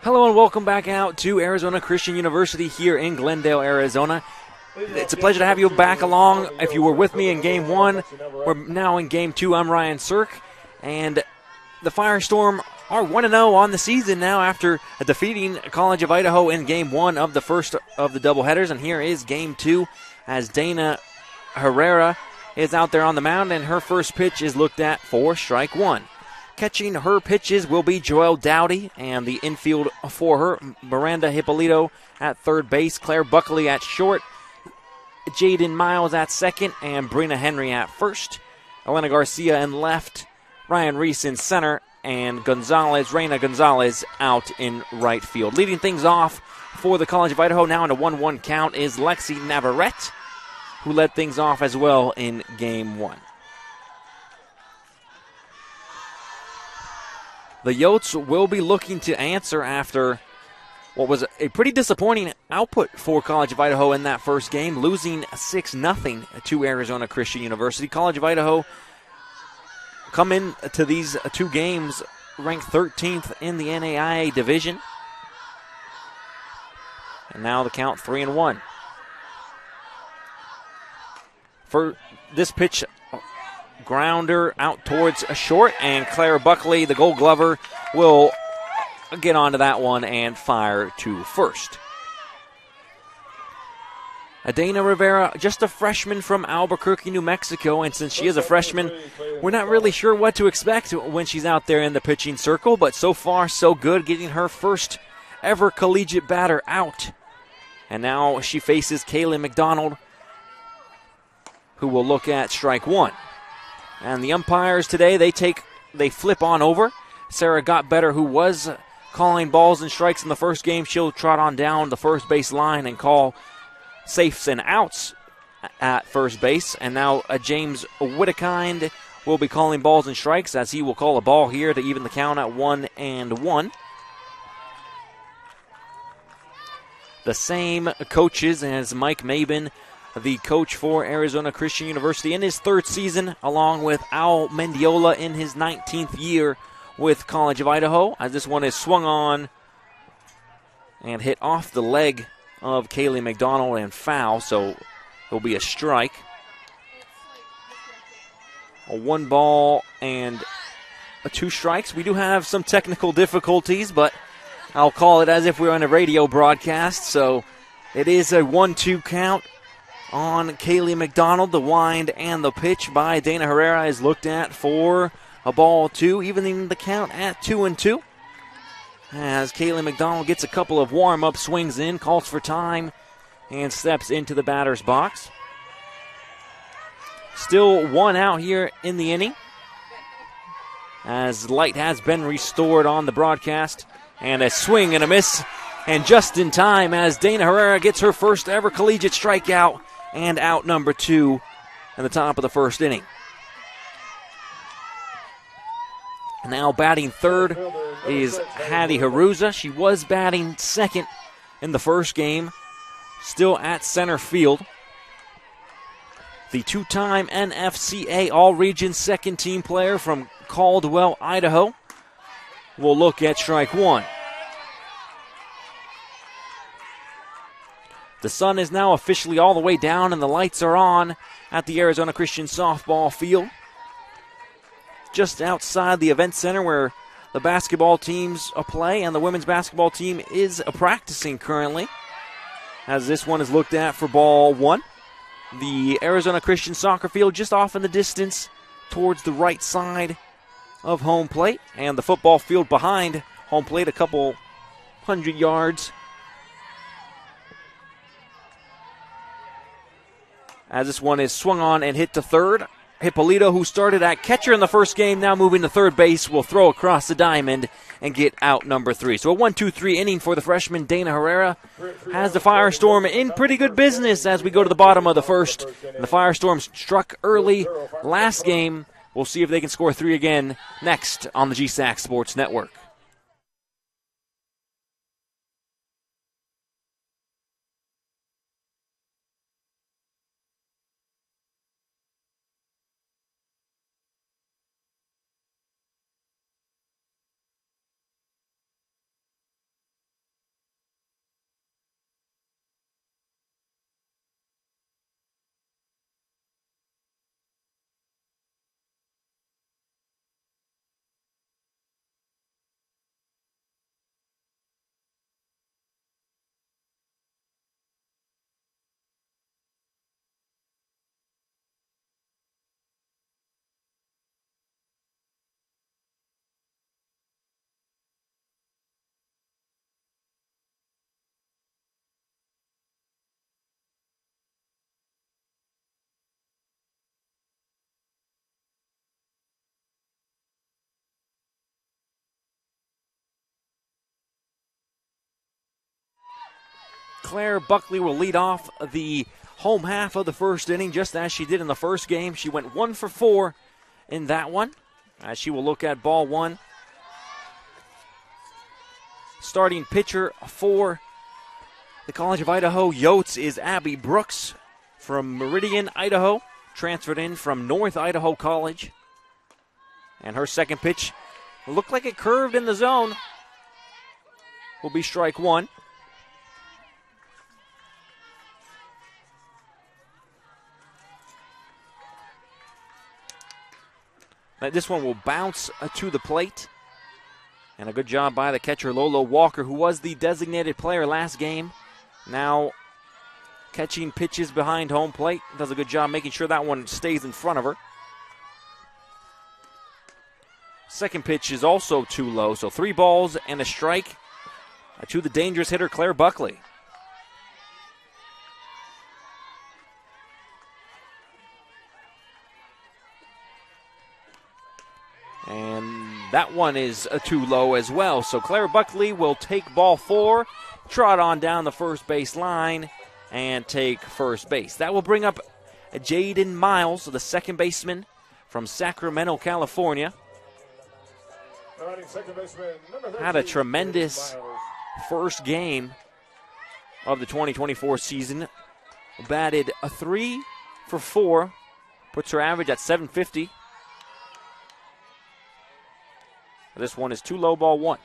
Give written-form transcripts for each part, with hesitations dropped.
Hello and welcome back out to Arizona Christian University here in Glendale, Arizona. It's a pleasure to have you back along. If you were with me in Game 1, we're now in Game 2. I'm Ryan Sirk, and the Firestorm are 1-0 on the season now after defeating College of Idaho in Game 1 of the first of the doubleheaders. And here is Game 2 as Dana Herrera is out there on the mound, and her first pitch is looked at for strike one. Catching her pitches will be Joelle Dowdy, and the infield for her, Miranda Hippolito at third base, Claire Buckley at short, Jaden Miles at second, and Brina Henry at first. Elena Garcia in left, Ryan Reese in center, and Reina Gonzalez out in right field. Leading things off for the College of Idaho now in a 1-1 count is Lexi Navarrete, who led things off as well in Game 1. The Yotes will be looking to answer after what was a pretty disappointing output for College of Idaho in that first game, losing 6-0 to Arizona Christian University. College of Idaho come into these two games ranked 13th in the NAIA division. And now the count 3-1. For this pitch, grounder out towards a short, and Claire Buckley, the Gold Glover, will get onto that one and fire to first. Adana Rivera, just a freshman from Albuquerque, New Mexico, and since she is a freshman, we're not really sure what to expect when she's out there in the pitching circle, but so far so good, getting her first ever collegiate batter out. And now she faces Kaylee McDonald, who will look at strike one. And the umpires today, they flip on over. Sarah Gottbetter, who was calling balls and strikes in the first game, she'll trot on down the first base line and call safes and outs at first base. And now James Whittekind will be calling balls and strikes, as he will call a ball here to even the count at 1-1. The same coaches as Mike Mabin, the coach for Arizona Christian University in his third season, along with Al Mendiola in his 19th year with College of Idaho, as this one is swung on and hit off the leg of Kaylee McDonald and foul, so it'll be a strike. A 1 ball and 2 strikes. We do have some technical difficulties, but I'll call it as if we were on a radio broadcast, so it is a 1-2 count on Kaylee McDonald. The wind and the pitch by Dana Herrera is looked at for a ball 2, evening the count at 2-2. As Kaylee McDonald gets a couple of warm-up swings in, calls for time, and steps into the batter's box. Still 1 out here in the inning, as light has been restored on the broadcast. And a swing and a miss, and just in time as Dana Herrera gets her first ever collegiate strikeout, and out number 2 in the top of the first inning. Now batting third is Hattie Haruza. She was batting second in the first game, still at center field. The two-time NFCA All-Region second-team player from Caldwell, Idaho, will look at strike one. The sun is now officially all the way down, and the lights are on at the Arizona Christian softball field, just outside the event center where the basketball teams play, and the women's basketball team is practicing currently, as this one is looked at for ball 1. The Arizona Christian soccer field just off in the distance towards the right side of home plate, and the football field behind home plate a couple 100 yards. As this one is swung on and hit to third, Hippolito, who started at catcher in the first game, now moving to third base, will throw across the diamond and get out number 3. So a 1-2-3 inning for the freshman. Dana Herrera has the Firestorm in pretty good business as we go to the bottom of the first. The Firestorm struck early last game. We'll see if they can score 3 again next on the GSAC Sports Network. Claire Buckley will lead off the home half of the first inning, just as she did in the first game. She went 1 for 4 in that one, as she will look at ball one. Starting pitcher for the College of Idaho Yotes is Abby Brooks from Meridian, Idaho, transferred in from North Idaho College. And her second pitch looked like it curved in the zone. Will be strike one. This one will bounce to the plate. And a good job by the catcher, Lolo Walker, who was the designated player last game. Now catching pitches behind home plate. Does a good job making sure that one stays in front of her. Second pitch is also too low, so 3 balls and a strike to the dangerous hitter, Claire Buckley. And that one is too low as well. So Claire Buckley will take ball 4, trot on down the first base line, and take first base. That will bring up Jaden Miles, the second baseman from Sacramento, California. Had a tremendous first game of the 2024 season. Batted a 3 for 4, puts her average at 750. This one is too low, ball 1.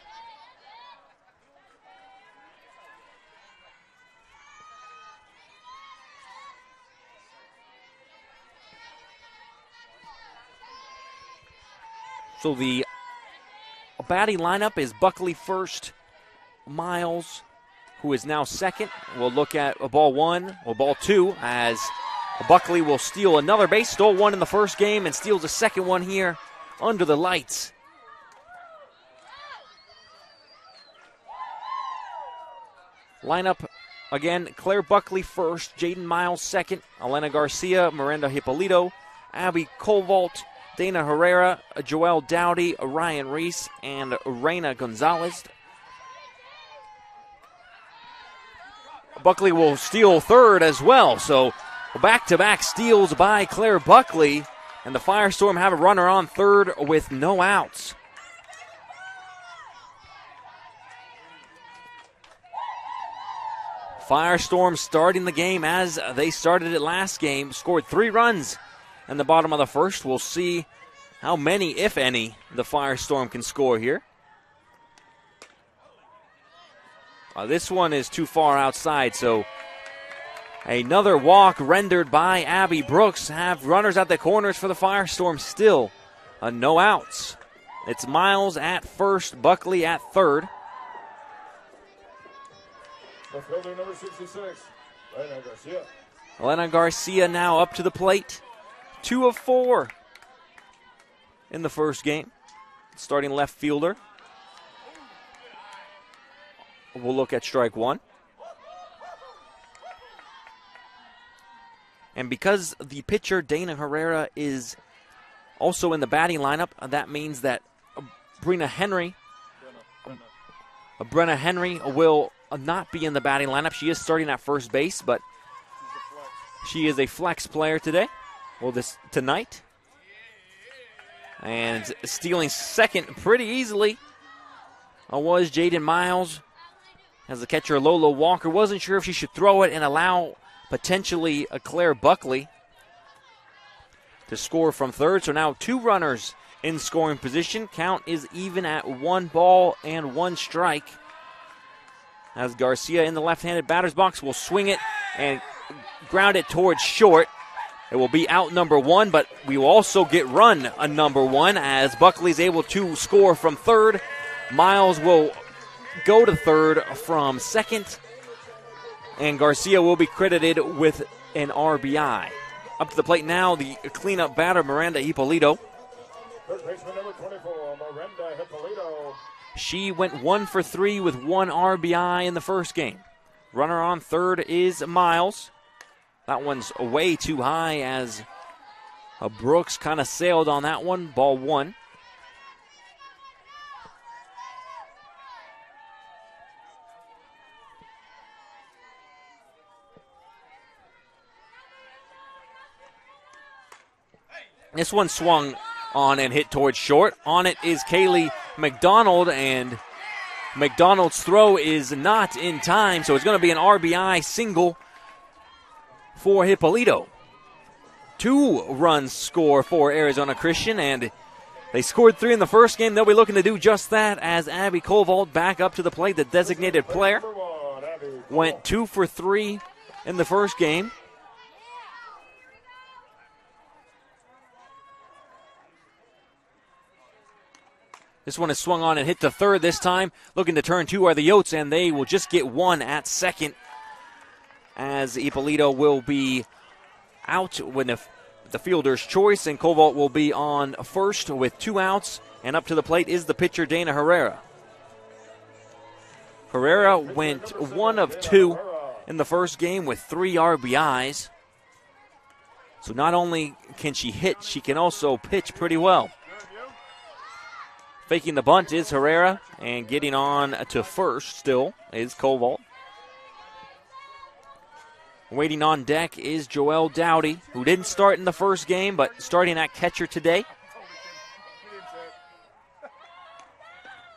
So the batting lineup is Buckley first, Miles, who is now second. We'll look at a ball 1 or ball 2 as Buckley will steal another base. Stole one in the first game and steals a second one here under the lights. Lineup, again, Claire Buckley first, Jaden Miles second, Elena Garcia, Miranda Hippolito, Abby Colvalt, Dana Herrera, Joelle Dowdy, Ryan Reese, and Reina Gonzalez. Buckley will steal third as well, so back-to-back steals by Claire Buckley, and the Firestorm have a runner on third with no outs. Firestorm starting the game as they started it last game. Scored 3 runs in the bottom of the first. We'll see how many, if any, the Firestorm can score here. This one is too far outside, so another walk rendered by Abby Brooks. Have runners at the corners for the Firestorm still. No outs. It's Miles at first, Buckley at third. The fielder, number 66, Elena Garcia. Elena Garcia now up to the plate. 2 of 4 in the first game. Starting left fielder. We'll look at strike 1. And because the pitcher, Dana Herrera, is also in the batting lineup, that means that Brenna Henry will not be in the batting lineup. She is starting at first base, but she is a flex player today. Well, tonight. And stealing second pretty easily was Jaden Miles. As the catcher, Lola Walker wasn't sure if she should throw it and allow potentially a Claire Buckley to score from third. So now 2 runners in scoring position. Count is even at 1 ball and 1 strike. As Garcia in the left-handed batter's box will swing it and ground it towards short. It will be out number 1, but we will also get run a number 1 as Buckley's able to score from third. Miles will go to third from second, and Garcia will be credited with an RBI. Up to the plate now, the cleanup batter, Miranda Hippolito. Third baseman, number 24, Miranda Hippolito. She went 1 for 3 with 1 RBI in the first game. Runner on third is Miles. That one's way too high as Brooks kind of sailed on that one. Ball 1. This one swung on and hit towards short. On it is Kaylee McDonald, and McDonald's throw is not in time, so it's going to be an RBI single for Hippolito. 2 runs score for Arizona Christian, and they scored 3 in the first game. They'll be looking to do just that as Abby Koval back up to the plate, the designated player. Went 2 for 3 in the first game. This one is swung on and hit to third this time. Looking to turn 2 are the Yotes, and they will just get 1 at second as Ippolito will be out when the fielder's choice, and Koval will be on first with 2 outs, and up to the plate is the pitcher Dana Herrera. Herrera went 1 of 2 in the first game with 3 RBIs. So not only can she hit, she can also pitch pretty well. Faking the bunt is Herrera, and getting on to first still is Koval. Waiting on deck is Joelle Dowdy, who didn't start in the first game, but starting at catcher today.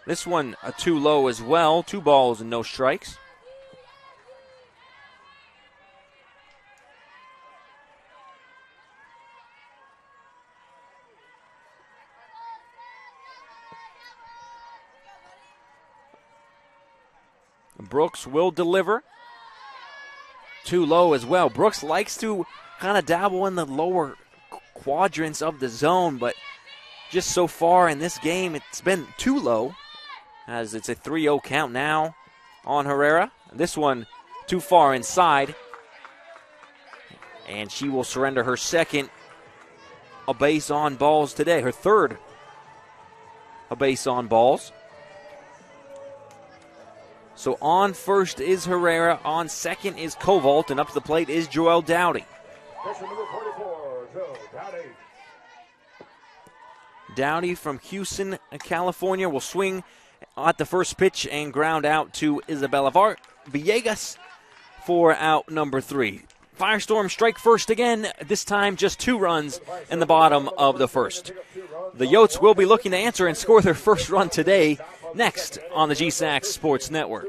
This one too low as well, 2 balls and no strikes. Brooks will deliver. Too low as well. Brooks likes to kind of dabble in the lower quadrants of the zone, but just so far in this game, it's been too low, as it's a 3-0 count now on Herrera. This one too far inside, and she will surrender her second a base on balls today, her third a base on balls. So on first is Herrera, on second is Koval, and up to the plate is Joelle Dowdy. Number 44, Dowdy. Dowdy from Houston, California, will swing at the first pitch and ground out to Isabella Villegas for out number 3. Firestorm strike first again, this time just 2 runs in the bottom of the first. The Yotes will be looking to answer and score their first run today, next on the GSAC Sports Network.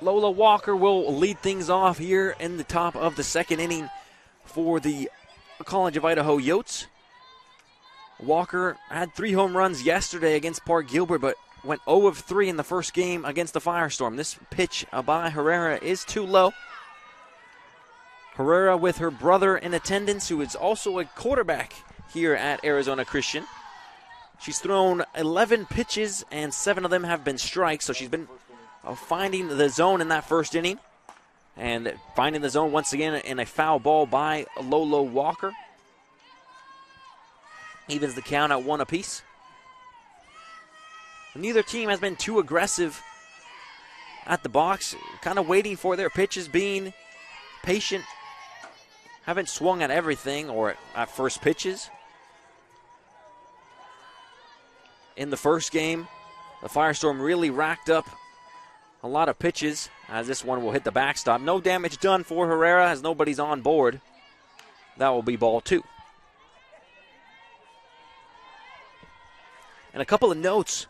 Lola Walker will lead things off here in the top of the second inning for the College of Idaho Yotes. Walker had 3 home runs yesterday against Park Gilbert, but went 0 of 3 in the first game against the Firestorm. This pitch by Herrera is too low. Herrera with her brother in attendance, who is also a quarterback here at Arizona Christian. She's thrown 11 pitches, and 7 of them have been strikes, so she's been finding the zone in that first inning, and finding the zone once again in a foul ball by Lola Walker. Evens the count at 1 apiece. Neither team has been too aggressive at the box, kind of waiting for their pitches, being patient. Haven't swung at everything or at first pitches. In the first game, the Firestorm really racked up a lot of pitches, as this one will hit the backstop. No damage done for Herrera, as nobody's on board. That will be ball 2. And a couple of notes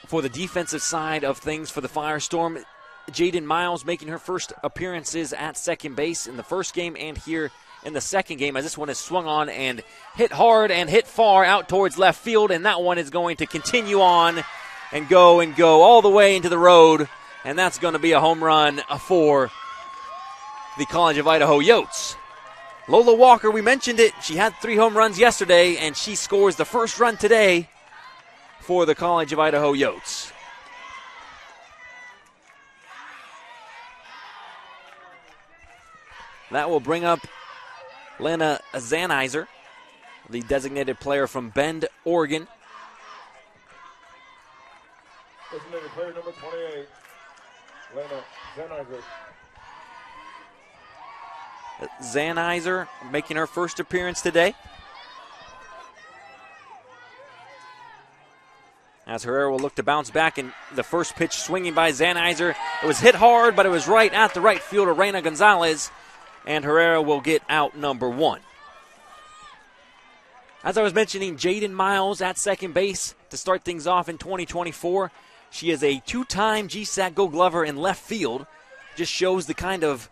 for the defensive side of things for the Firestorm. Jaden Miles making her first appearances at second base in the first game and here in the second game, as this one is swung on and hit hard and hit far out towards left field, and that one is going to continue on and go all the way into the road, and that's going to be a home run for the College of Idaho Yotes. Lola Walker, we mentioned it, she had 3 home runs yesterday, and she scores the first run today for the College of Idaho Yotes. That will bring up Lena Zanizer, the designated player from Bend, Oregon. Designated player number 28, Lena Zanizer. Zanizer making her first appearance today. As Herrera will look to bounce back, and the first pitch swinging by Zanizer. It was hit hard, but it was right at the right fielder, Reina Gonzalez, and Herrera will get out number 1. As I was mentioning, Jaden Miles at second base to start things off in 2024. She is a 2-time GSAC Gold Glover in left field. Just shows the kind of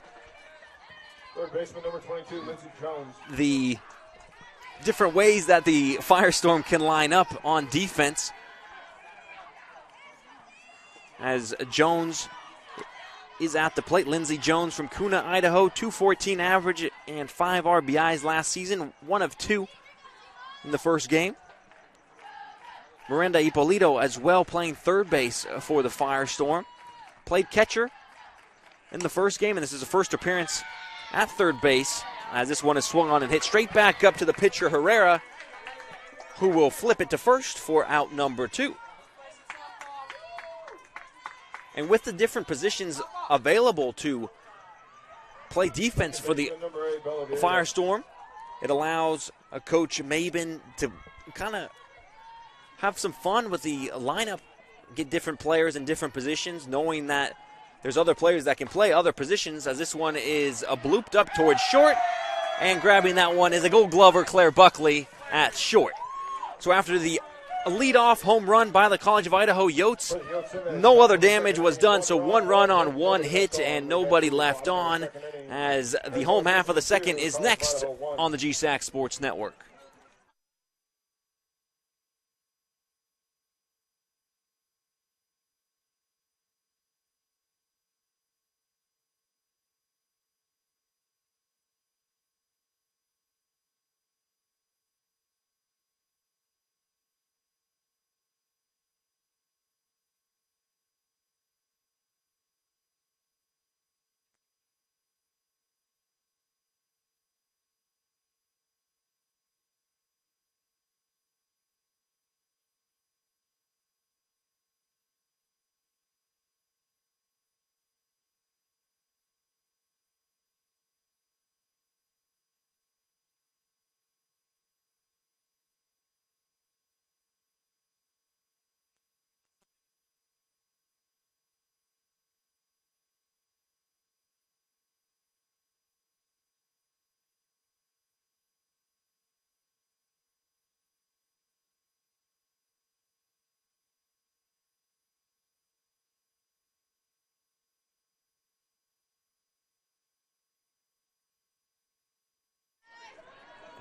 Third baseman number 22, Lindsey Jones. The different ways that the Firestorm can line up on defense. As Jones is at the plate. Lindsey Jones from Kuna, Idaho, 214 average and 5 RBIs last season, 1 of 2 in the first game. Miranda Ippolito as well playing third base for the Firestorm. Played catcher in the first game, and this is the first appearance at third base as this one is swung on and hit straight back up to the pitcher Herrera, who will flip it to first for out number 2. And with the different positions available to play defense for the Firestorm, it allows Coach Maben to kind of have some fun with the lineup, get different players in different positions, knowing that there's other players that can play other positions, as this one is blooped up towards short, and grabbing that one is a Gold Glover, Claire Buckley, at short. So after the leadoff home run by the College of Idaho Yotes, no other damage was done, so 1 run on 1 hit and nobody left on, as the home half of the second is next on the GSAC Sports Network.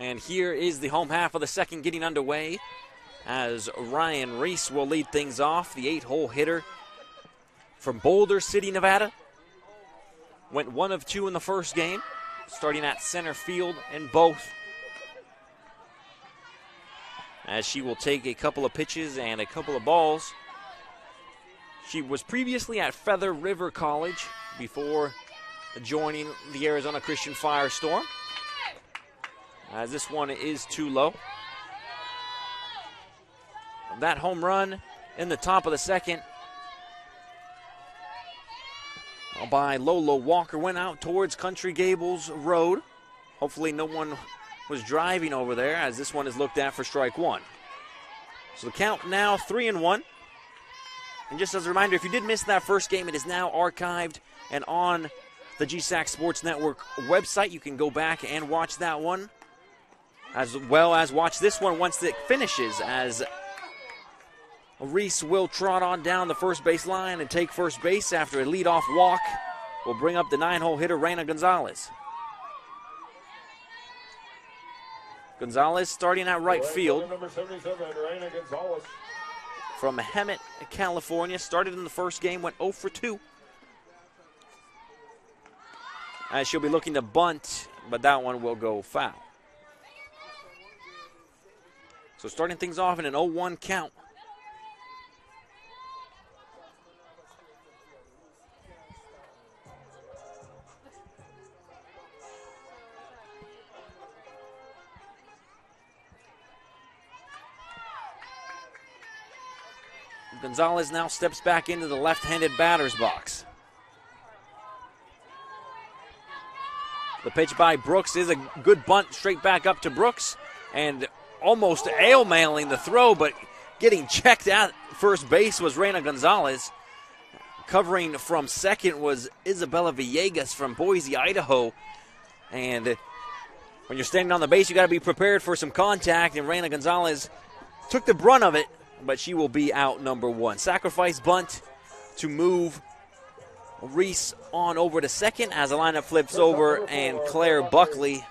And here is the home half of the second getting underway, as Ryan Reese will lead things off, the 8-hole hitter from Boulder City, Nevada. Went 1 of 2 in the first game, starting at center field in both, as she will take a couple of pitches and a couple of balls. She was previously at Feather River College before joining the Arizona Christian Firestorm, as this one is too low. That home run in the top of the second by Lola Walker went out towards Country Gables Road. Hopefully no one was driving over there, as this one is looked at for strike 1. So the count now 3-1. And just as a reminder, if you did miss that first game, it is now archived and on the GSAC Sports Network website. You can go back and watch that one, as well as watch this one once it finishes, as Reese will trot on down the first base line and take first base after a leadoff walk will bring up the 9-hole hitter, Reina Gonzalez. Gonzalez starting at right field Number 77, Reina Gonzalez. from Hemet, California. Started in the first game, went 0 for 2. As she'll be looking to bunt, but that one will go foul. So starting things off in an 0-1 count. Gonzalez now steps back into the left-handed batter's box. The pitch by Brooks is a good bunt straight back up to Brooks, and almost ail-mailing the throw, but getting checked at first base was Reina Gonzalez. Covering from second was Isabella Villegas from Boise, Idaho. And when you're standing on the base, you got to be prepared for some contact, and Reina Gonzalez took the brunt of it, but she will be out number 1. Sacrifice bunt to move Reese on over to second as the lineup flips over, and Claire Buckley,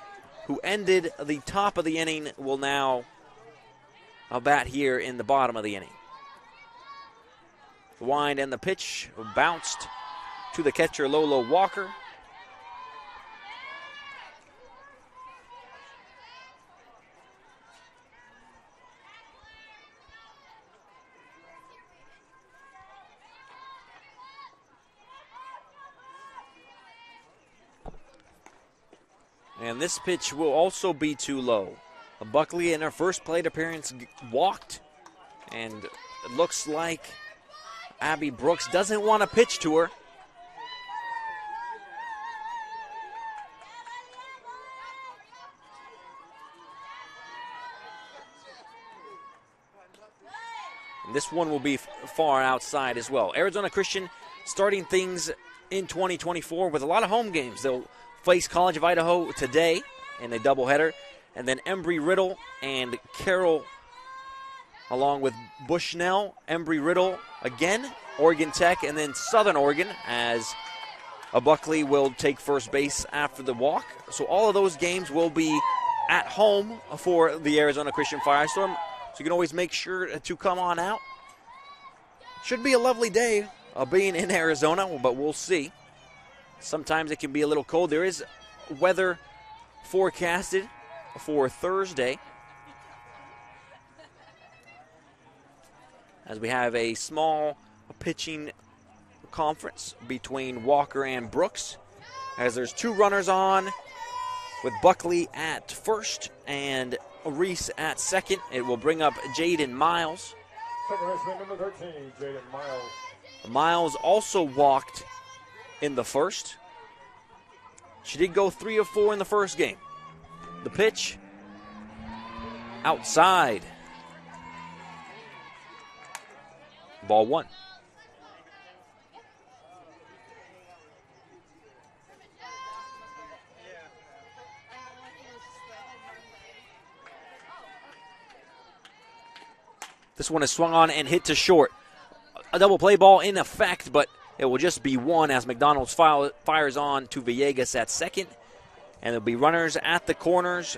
who ended the top of the inning, will now bat here in the bottom of the inning. The wind and the pitch bounced to the catcher, Lolo Walker. And this pitch will also be too low. Buckley in her first plate appearance walked, and it looks like Abby Brooks doesn't want to pitch to her. And this one will be far outside as well. Arizona Christian starting things in 2024 with a lot of home games. They'll face College of Idaho today in a doubleheader, and then Embry-Riddle and Carroll along with Bushnell. Embry-Riddle again, Oregon Tech, and then Southern Oregon, as Buckley will take first base after the walk. So all of those games will be at home for the Arizona Christian Firestorm, so you can always make sure to come on out. Should be a lovely day being in Arizona, but we'll see. Sometimes it can be a little cold. There is weather forecasted for Thursday, as we have a small pitching conference between Walker and Brooks, as there's 2 runners on with Buckley at first and Reese at second. It will bring up Jaden Miles. Second baseman number 13, Jaden Miles. Miles also walked in the first. She did go 3 of 4 in the first game. The pitch outside. Ball 1. This one is swung on and hit to short. A double play ball in effect, but it will just be 1 as McDonald's fires on to Villegas at second. And there'll be runners at the corners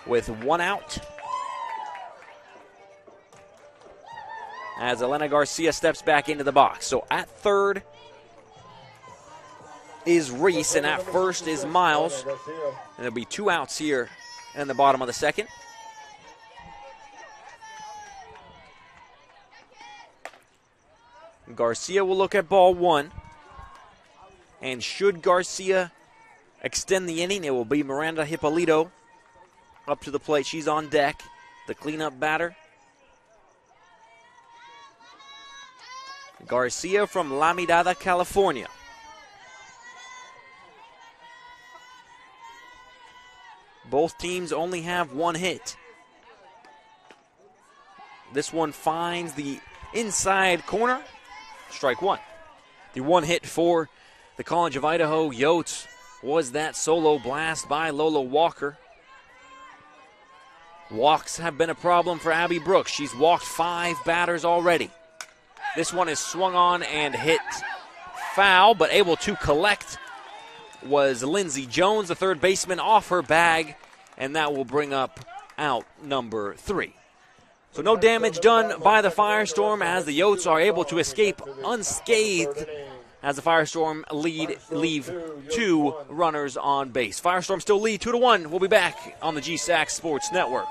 with 1 out, as Elena Garcia steps back into the box. So at third is Reese, and at first is Miles. And there'll be 2 outs here in the bottom of the second. Garcia will look at ball 1. And should Garcia extend the inning, it will be Miranda Hippolito up to the plate. She's on deck, the cleanup batter. Garcia from La Mirada, California. Both teams only have 1 hit. This one finds the inside corner. Strike 1. The one hit for the College of Idaho Yotes was that solo blast by Lola Walker. Walks have been a problem for Abby Brooks. She's walked 5 batters already. This one is swung on and hit foul, but able to collect was Lindsey Jones, the third baseman, off her bag, and that will bring up out number 3. So no damage done by the Firestorm as the Yotes are able to escape unscathed as the Firestorm leave 2 runners on base. Firestorm still lead 2-1. We'll be back on the GSAC Sports Network.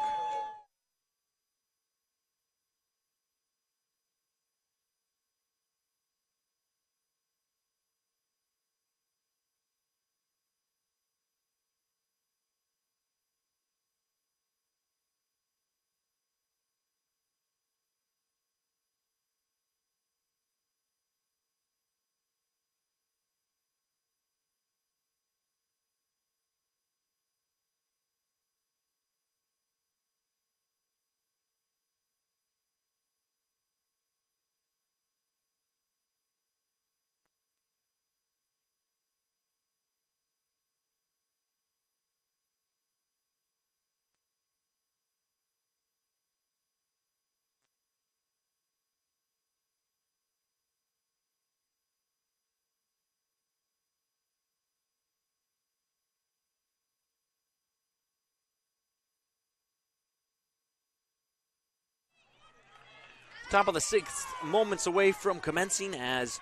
Top of the 6th, moments away from commencing as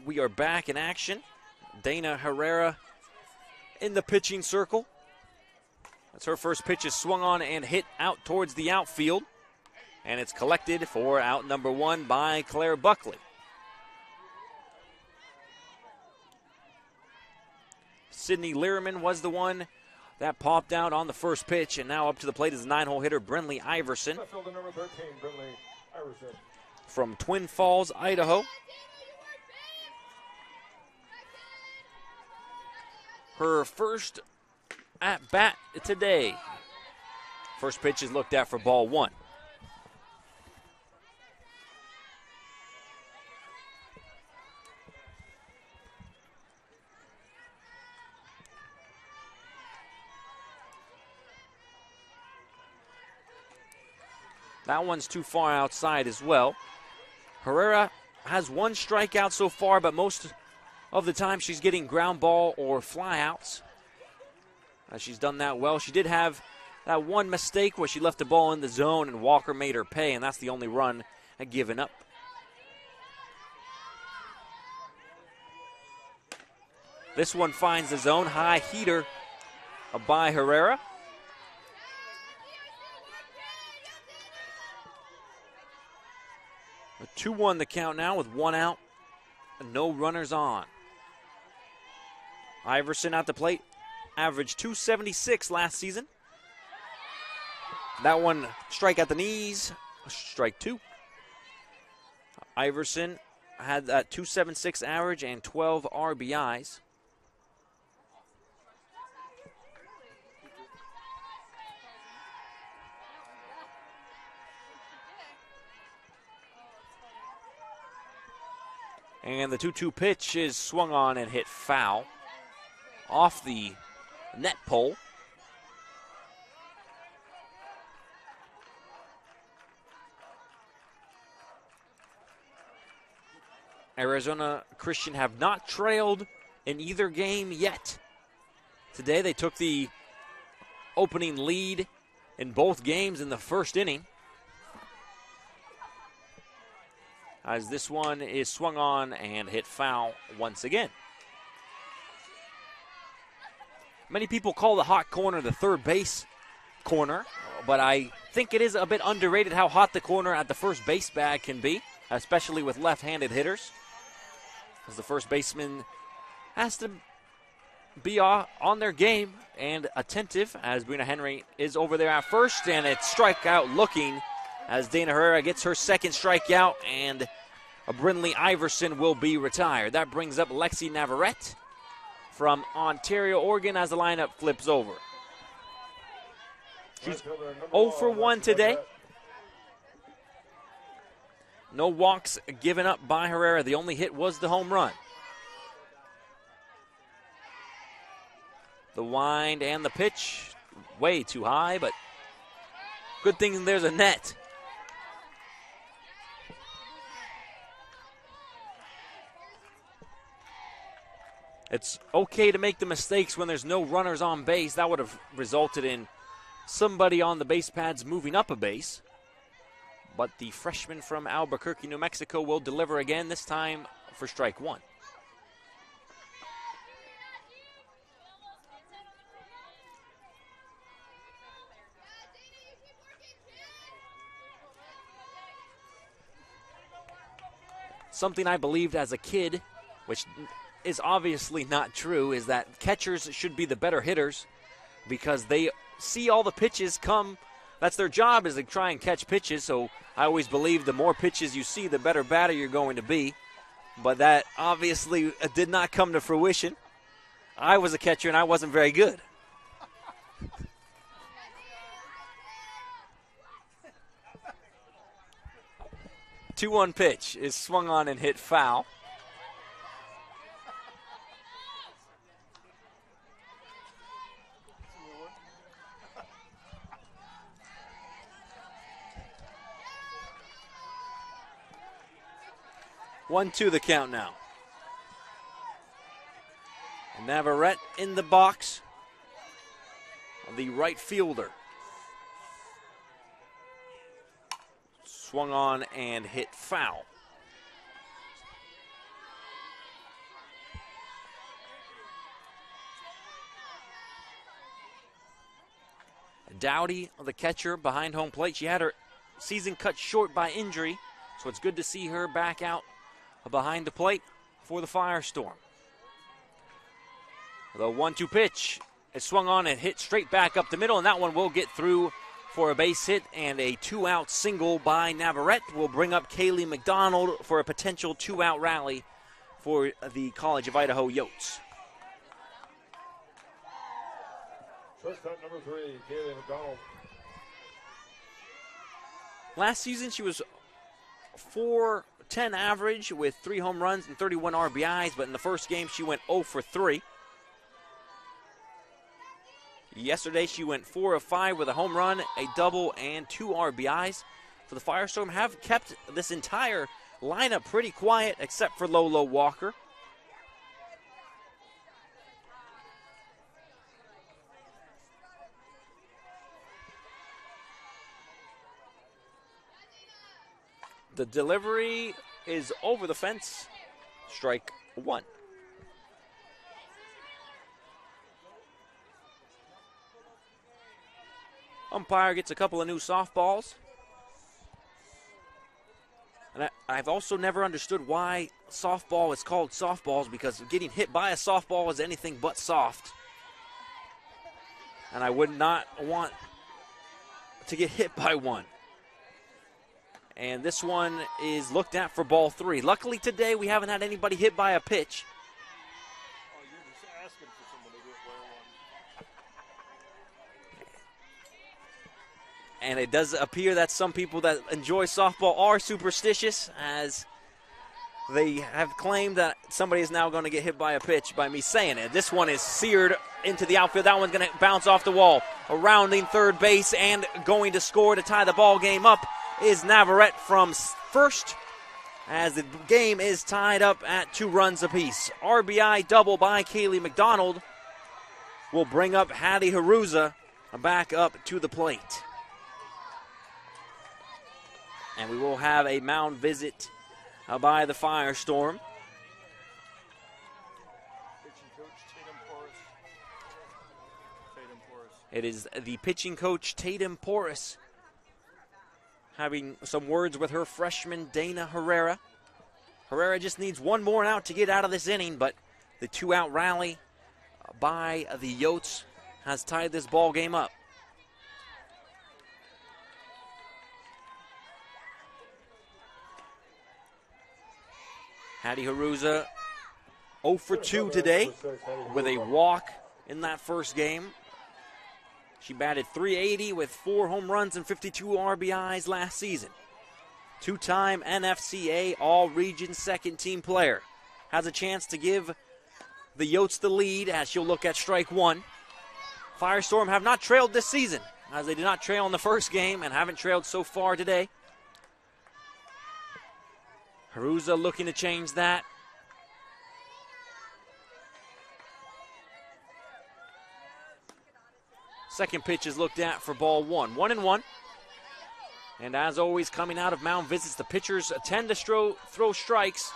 we are back in action. Dana Herrera in the pitching circle. That's her first pitch is swung on and hit out towards the outfield. And it's collected for out number 1 by Claire Buckley. Sydney Learman was the one that popped out on the first pitch, and now up to the plate is the 9-hole hitter, Brinley Iverson. Number 13, Brinley Iverson. From Twin Falls, Idaho. Her first at-bat today. First pitch is looked at for ball 1. That one's too far outside as well. Herrera has 1 strikeout so far, but most of the time she's getting ground ball or flyouts. She's done that well. She did have that one mistake where she left the ball in the zone and Walker made her pay, and that's the only run given up. This one finds the zone. High heater by Herrera. A 2-1 the count now with 1 out and no runners on. Iverson at the plate, averaged .276 last season. That one strike at the knees, strike 2. Iverson had that .276 average and 12 RBIs. And the 2-2 pitch is swung on and hit foul off the net pole. Arizona Christian have not trailed in either game yet. Today they took the opening lead in both games in the first inning. As this one is swung on and hit foul once again. Many people call the hot corner the third base corner, but I think it is a bit underrated how hot the corner at the first base bag can be, especially with left-handed hitters. As the first baseman has to be on their game and attentive as Brina Henry is over there at first, and it's strikeout looking as Dana Herrera gets her second strikeout, and Brinley Iverson will be retired. That brings up Lexi Navarrete from Ontario, Oregon, as the lineup flips over. She's 0 for 1 today. No walks given up by Herrera. The only hit was the home run. The wind and the pitch, way too high, but good thing there's a net. It's okay to make the mistakes when there's no runners on base. That would have resulted in somebody on the base pads moving up a base. But the freshman from Albuquerque, New Mexico will deliver again, this time for strike one. Something I believed as a kid, which is obviously not true, is that catchers should be the better hitters because they see all the pitches come. That's their job, is to try and catch pitches. So I always believe the more pitches you see, the better batter you're going to be. But that obviously did not come to fruition. I was a catcher and I wasn't very good. 2-1 pitch is swung on and hit foul. One-two the count now. Navarrete in the box, the right fielder. Swung on and hit foul. Dowdy, the catcher, behind home plate. She had her season cut short by injury, so it's good to see her back out behind the plate for the Firestorm. The 1-2 pitch is swung on and hit straight back up the middle, and that one will get through for a base hit, and a 2-out single by Navarrete will bring up Kaylee McDonald for a potential 2-out rally for the College of Idaho Yotes. Shortstop number 3, Kaylee McDonald. Last season she was 4.10 average with 3 home runs and 31 RBIs, but in the first game she went 0 for 3. Yesterday, she went 4 of 5 with a home run, a double, and 2 RBIs. So the Firestorm have kept this entire lineup pretty quiet, except for Lolo Walker. The delivery is over the fence. Strike one. Umpire gets a couple of new softballs. And I've also never understood why softball is called softballs, because getting hit by a softball is anything but soft. And I would not want to get hit by one. And this one is looked at for ball 3. Luckily today we haven't had anybody hit by a pitch. Oh, you're just asking for someone to get where one. And it does appear that some people that enjoy softball are superstitious, as they have claimed that somebody is now going to get hit by a pitch by me saying it. This one is seared into the outfield. That one's going to bounce off the wall. A rounding third base and going to score to tie the ball game up is Navarrete from first, as the game is tied up at 2 runs apiece. RBI double by Kaylee McDonald will bring up Hattie Haruza back up to the plate. And we will have a mound visit by the Firestorm. It is the pitching coach, Tatum Porras, having some words with her freshman, Dana Herrera. Herrera just needs one more out to get out of this inning, but the 2-out rally by the Yotes has tied this ball game up. Hattie Haruza 0 for 2 today with a walk in that first game. She batted .380 with 4 home runs and 52 RBIs last season. two-time NFCA All-Region second-team player, has a chance to give the Yotes the lead as she'll look at strike one. Firestorm have not trailed this season, as they did not trail in the first game and haven't trailed so far today. Haruza looking to change that. Second pitch is looked at for ball one. 1-1. And as always, coming out of mound visits, the pitchers tend to throw strikes.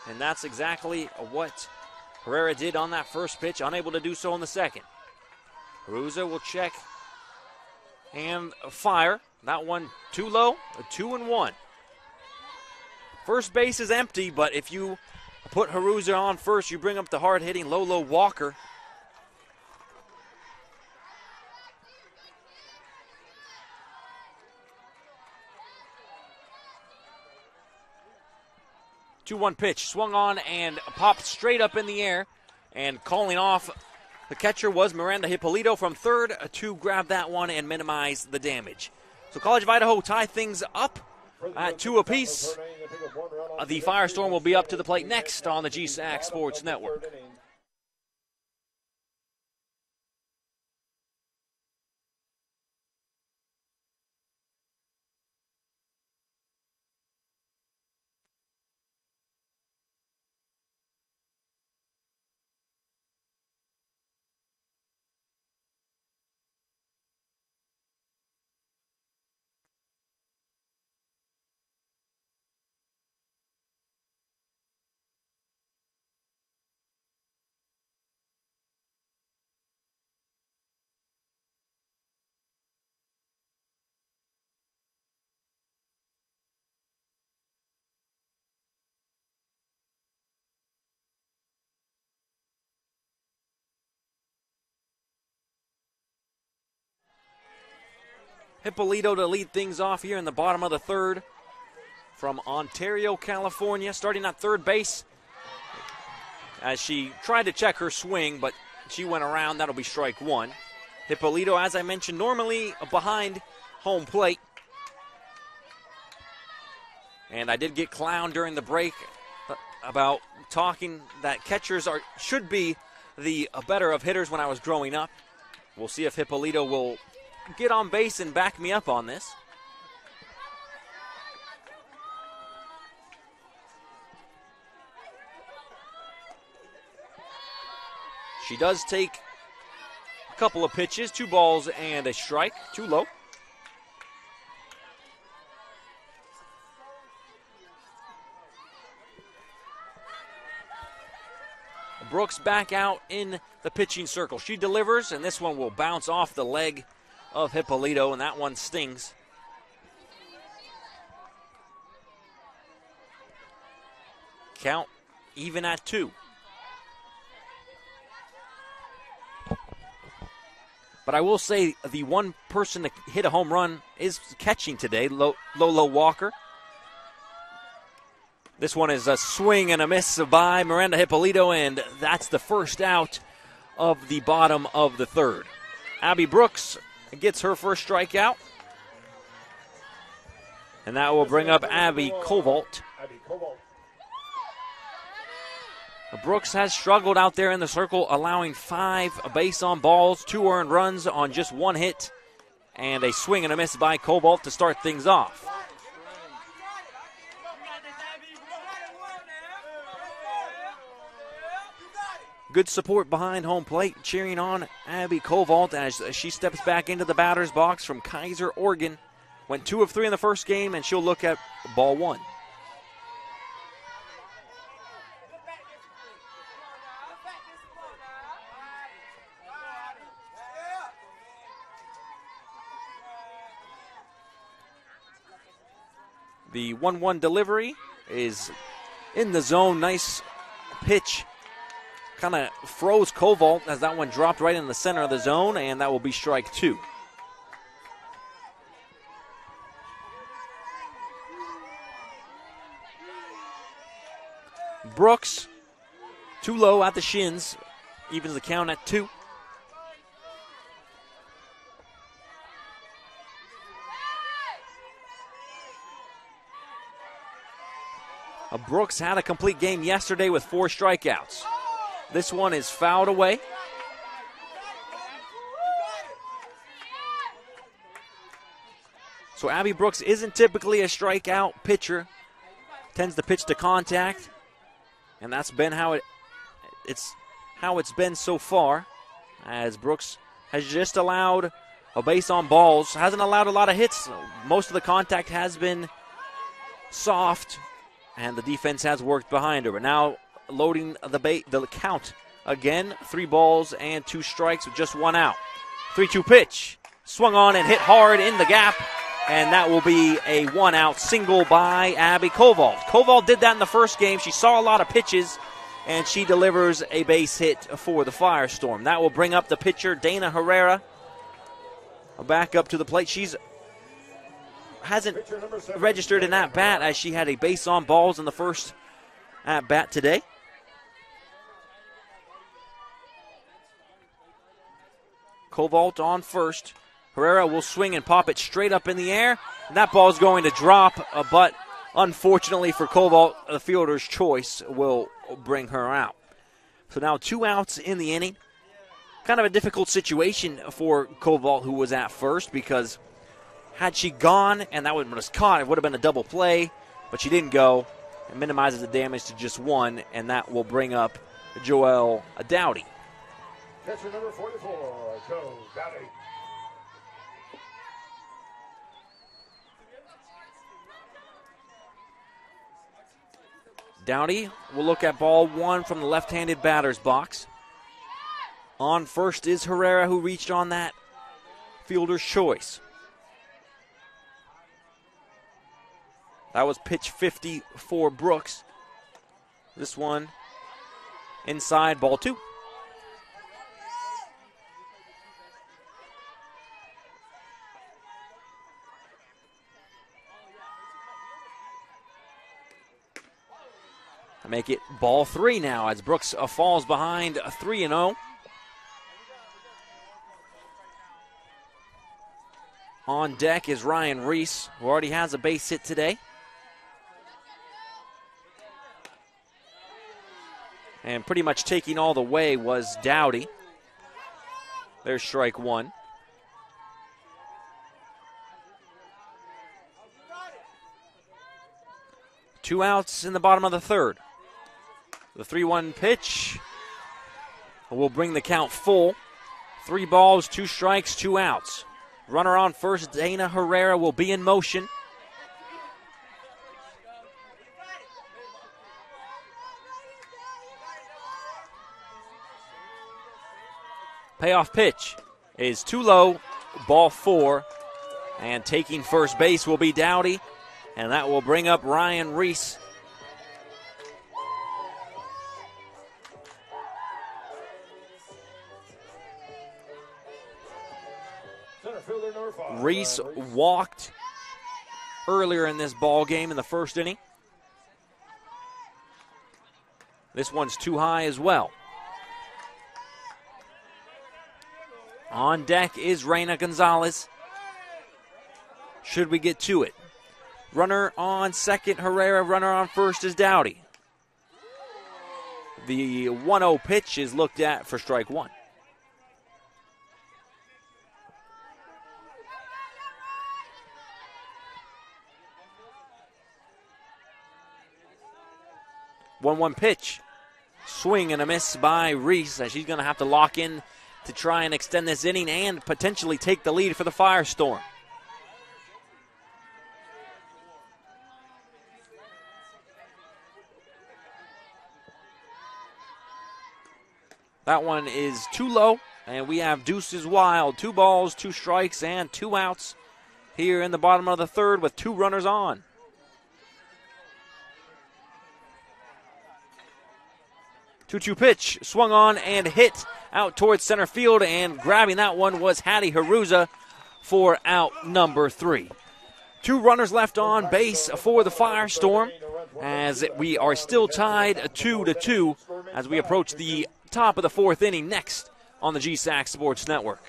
And that's exactly what Herrera did on that first pitch, unable to do so in the second. Haruza will check and fire. That one too low, a 2-1. First base is empty, but if you put Haruza on first, you bring up the hard-hitting Lolo Walker. Two-one pitch, swung on and popped straight up in the air. And calling off the catcher was Miranda Hippolito from third to grab that one and minimize the damage. So College of Idaho tie things up at 2 apiece. The Firestorm will be up to the plate next on the GSAC Sports Network. Hippolito to lead things off here in the bottom of the third from Ontario, California, starting at third base as she tried to check her swing, but she went around. That'll be strike one. Hippolito, as I mentioned, normally behind home plate. And I did get clowned during the break about talking that catchers should be the better of hitters when I was growing up. We'll see if Hippolito will get on base and back me up on this. She does take a couple of pitches, 2 balls and a strike, too low. Brooks back out in the pitching circle. She delivers, and this one will bounce off the leg of Hippolito, and that one stings. Count even at 2. But I will say the one person to hit a home run is catching today, Lolo Walker. This one is a swing and a miss by Miranda Hippolito, and that's the first out of the bottom of the third. Abby Brooks gets her first strikeout. And that will bring up Abby Kovault. Brooks has struggled out there in the circle, allowing 5 base on balls, 2 earned runs on just 1 hit, and a swing and a miss by Kovault to start things off. Good support behind home plate, cheering on Abby Kovault as she steps back into the batter's box from Kaiser, Oregon. Went 2 of 3 in the first game, and she'll look at ball 1. The 1-1 delivery is in the zone. Nice pitch. Kind of froze Kovault as that one dropped right in the center of the zone, and that will be strike 2. Brooks, too low at the shins, evens the count at 2. Brooks had a complete game yesterday with 4 strikeouts. This one is fouled away. So Abby Brooks isn't typically a strikeout pitcher. Tends to pitch to contact. And that's been how it's been so far, as Brooks has just allowed a base on balls. Hasn't allowed a lot of hits. Most of the contact has been soft, and the defense has worked behind her. But now loading the count again. 3 balls and 2 strikes with just 1 out. 3-2 pitch. Swung on and hit hard in the gap, and that will be a 1-out single by Abby Koval. Koval did that in the first game. She saw a lot of pitches, and she delivers a base hit for the Firestorm. That will bring up the pitcher, Dana Herrera, back up to the plate. Hasn't registered an at-bat, as she had a base on balls in the first at-bat today. Koval on first. Herrera will swing and pop it straight up in the air. And that ball is going to drop, but unfortunately for Koval, the fielder's choice will bring her out. So now 2 outs in the inning. Kind of a difficult situation for Koval, who was at first, because had she gone and that would have been caught, it would have been a double play, but she didn't go. It minimizes the damage to just 1, and that will bring up Joelle Dowdy. Catcher number 44, Joe Dowdy. Dowdy will look at ball 1 from the left-handed batter's box. On first is Herrera, who reached on that fielder's choice. That was pitch 50 for Brooks. This one inside, ball 2. Make it ball 3 now, as Brooks falls behind 3-0. On deck is Ryan Reese, who already has a base hit today. And pretty much taking all the way was Dowdy. There's strike 1. Two outs in the bottom of the third. The 3-1 pitch will bring the count full. 3 balls, 2 strikes, 2 outs. Runner on first, Dana Herrera will be in motion. Payoff pitch is too low, ball 4. And taking first base will be Dowdy, and that will bring up Ryan Reese. Reese walked earlier in this ball game in the first inning. This one's too high as well. On deck is Reina Gonzalez. Should we get to it? Runner on second, Herrera. Runner on first is Dowdy. The 1-0 pitch is looked at for strike 1. One pitch. Swing and a miss by Reese, as she's going to have to lock in to try and extend this inning and potentially take the lead for the Firestorm. That one is too low, and we have deuces wild. 2 balls, 2 strikes, and 2 outs here in the bottom of the third with 2 runners on. Two-two pitch, swung on and hit out towards center field, and grabbing that one was Hattie Haruza for out number 3. 2 runners left on base for the Firestorm, as we are still tied 2-2 as we approach the top of the 4th inning next on the GSAC Sports Network.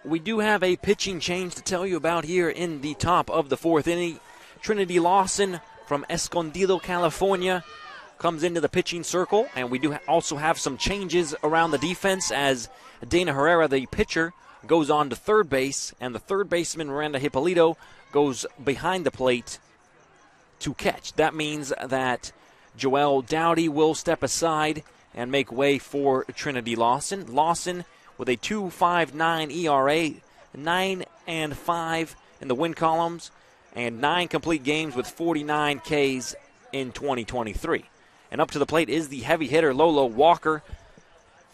we do have a pitching change to tell you about here in the top of the fourth inning. Trinity Lawson from Escondido, California, comes into the pitching circle, and we do also have some changes around the defense as Dana Herrera, the pitcher, goes on to third base, and the third baseman, Miranda Hippolito, goes behind the plate to catch. That means that Joel Dowdy will step aside and make way for Trinity Lawson. Lawson with a 2.59 ERA, 9-5 in the win columns, and 9 complete games with 49 Ks in 2023. And up to the plate is the heavy hitter Lolo Walker,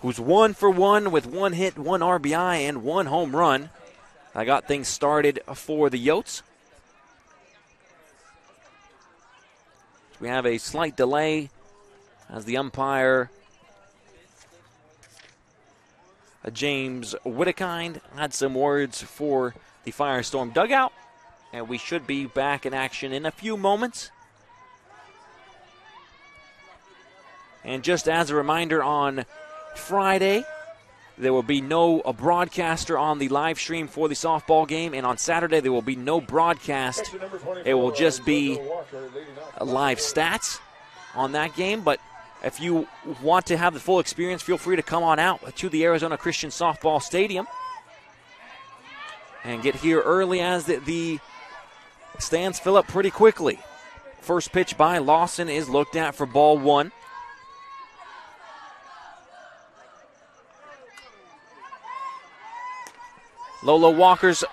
who's 1 for 1 with 1 hit, 1 RBI, and 1 home run. I got things started for the Yotes. We have a slight delay as the umpire, James Whittekind, had some words for the Firestorm dugout, and we should be back in action in a few moments. And just as a reminder, on Friday, there will be no broadcaster on the live stream for the softball game, and on Saturday there will be no broadcast. It will just be live stats on that game. But if you want to have the full experience, feel free to come on out to the Arizona Christian Softball Stadium and get here early as the stands fill up pretty quickly. First pitch by Lawson is looked at for ball 1. Lolo Walker's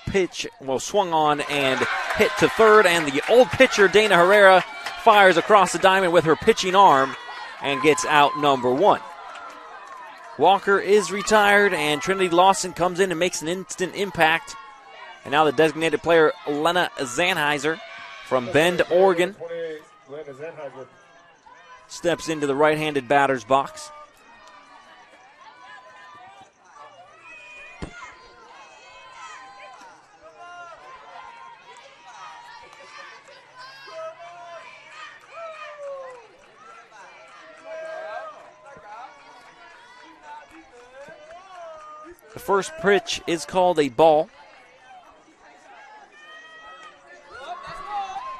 pitch swung on and hit to third, and the old pitcher Dana Herrera fires across the diamond with her pitching arm and gets out number 1. Walker is retired, and Trinity Lawson comes in and makes an instant impact. And now the designated player Lena Zanheiser from Bend, Oregon, steps into the right-handed batter's box. The first pitch is called a ball.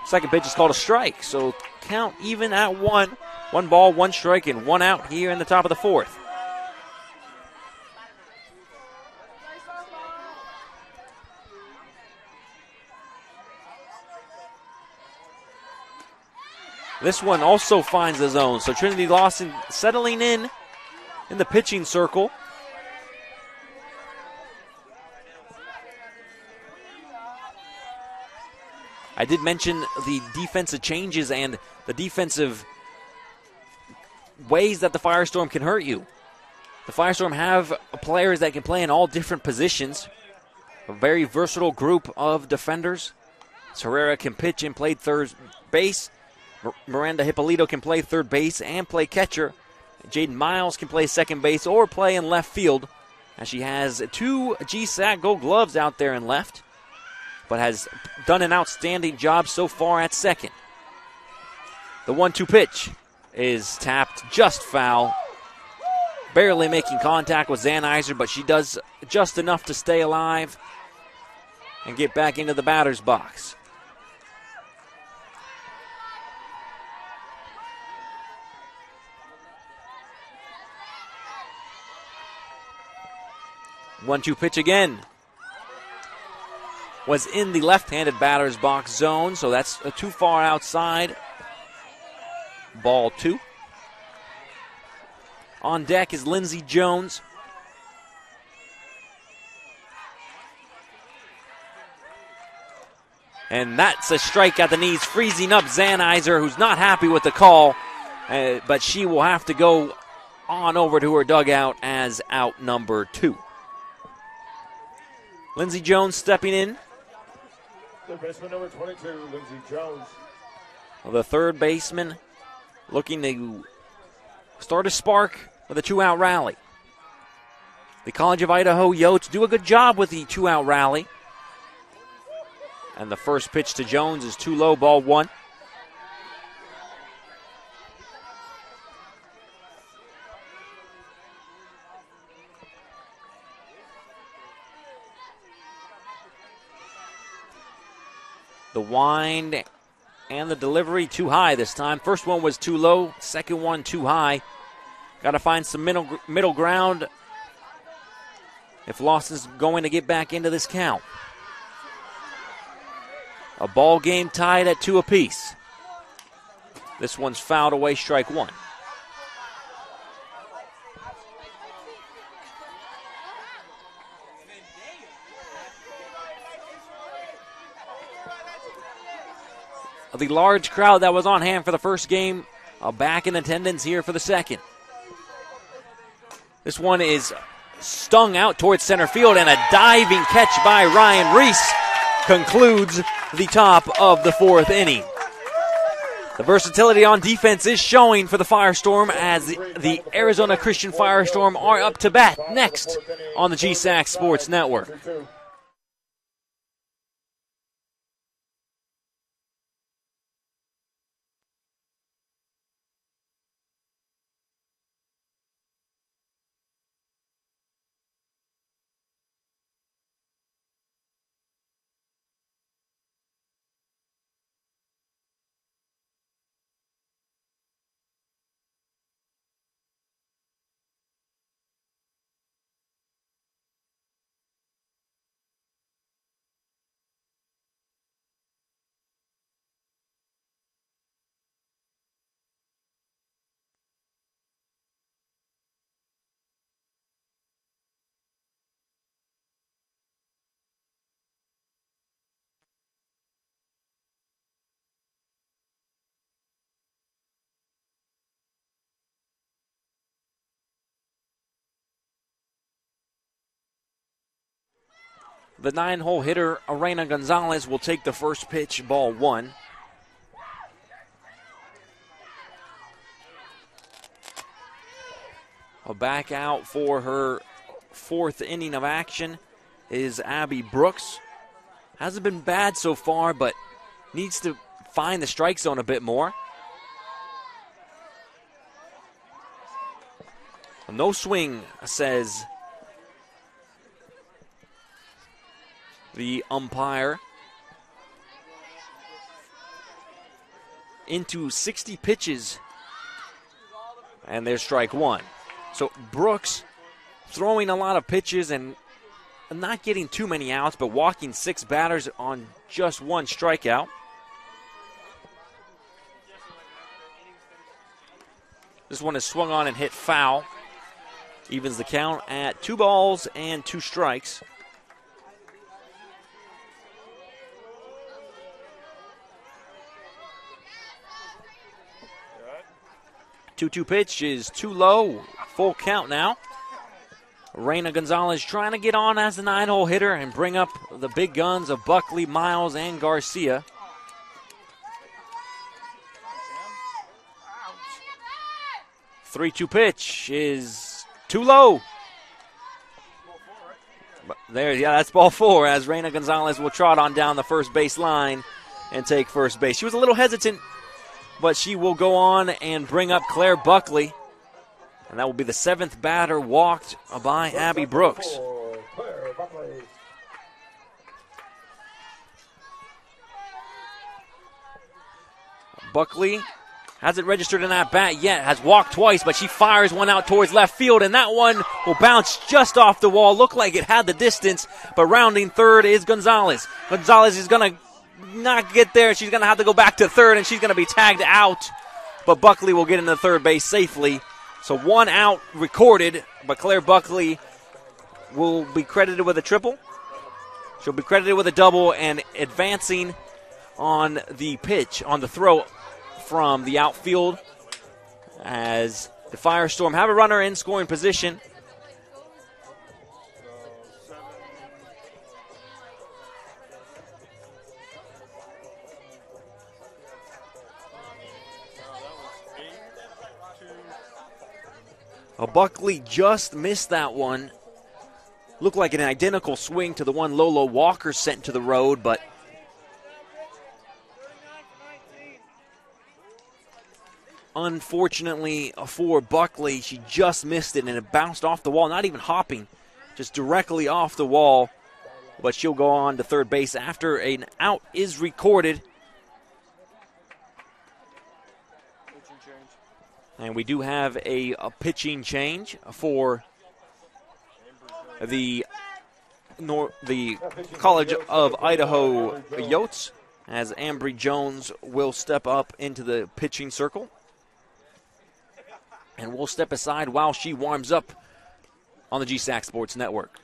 Second pitch is called a strike. So count even at 1. 1 ball, 1 strike, and 1 out here in the top of the fourth. This one also finds the zone. So Trinity Lawson settling in the pitching circle. I did mention the defensive changes and the defensive ways that the Firestorm can hurt you. The Firestorm have players that can play in all different positions. A very versatile group of defenders. Herrera can pitch and play third base. Miranda Hippolito can play third base and play catcher. Jaden Miles can play second base or play in left field, as she has 2 GSAC Gold Gloves out there in left, but has done an outstanding job so far at second. The 1-2 pitch is tapped just foul. Barely making contact with Zanheiser, but she does just enough to stay alive and get back into the batter's box. One-two pitch again. Was in the left-handed batter's box zone, so that's too far outside. Ball 2. On deck is Lindsey Jones. And that's a strike at the knees, freezing up Zanheiser, who's not happy with the call, but she will have to go on over to her dugout as out number 2. Lindsey Jones stepping in. Third baseman number 22, Lindsey Jones. Well, the third baseman looking to start a spark with a 2-out rally. The College of Idaho Yotes do a good job with the 2-out rally. And the first pitch to Jones is too low, ball 1. wind and the delivery too high this time. First one was too low, second one too high. Got to find some middle ground if Lawson's going to get back into this count. A ball game tied at 2 apiece. This one's fouled away, strike one. The large crowd that was on hand for the first game back in attendance here for the second. This one is stung out towards center field, and a diving catch by Ryan Reese concludes the top of the 4th inning. The versatility on defense is showing for the Firestorm as the Arizona Christian Firestorm are up to bat next on the GSAC Sports Network. The 9-hole hitter, Arena Gonzalez, will take the first pitch, ball one. Back out for her 4th inning of action is Abby Brooks. Hasn't been bad so far, but needs to find the strike zone a bit more. No swing, says the umpire. Into 60 pitches, and there's strike one. So Brooks throwing a lot of pitches and not getting too many outs, but walking 6 batters on just 1 strikeout. This one is swung on and hit foul. Evens the count at 2 balls and 2 strikes. 2-2 pitch is too low. Full count now. Reina Gonzalez trying to get on as the 9-hole hitter and bring up the big guns of Buckley, Miles, and Garcia. Three-two pitch is too low. That's ball 4 as Reina Gonzalez will trot on down the first base line and take first base. She was a little hesitant, but she will go on and bring up Claire Buckley. And that will be the 7th batter walked by Abby Brooks. Buckley hasn't registered an at-bat yet, has walked twice, but she fires one out towards left field, and that one will bounce just off the wall. Looked like it had the distance, but rounding third is Gonzalez. Gonzalez is going to not get there. She's going to have to go back to third, and she's going to be tagged out. But Buckley will get into third base safely. So 1 out recorded, but Claire Buckley will be credited with a triple. She'll be credited with a double and advancing on the pitch, on the throw from the outfield as the Firestorm have a runner in scoring position. Buckley just missed that one. Looked like an identical swing to the one Lolo Walker sent to the road, but unfortunately for Buckley, she just missed it and it bounced off the wall, not even hopping, just directly off the wall but she'll go on to third base after an out is recorded. And we do have a pitching change for the College of Idaho Yotes, as Ambry Jones will step up into the pitching circle. And we'll step aside while she warms up on the GSAC Sports Network.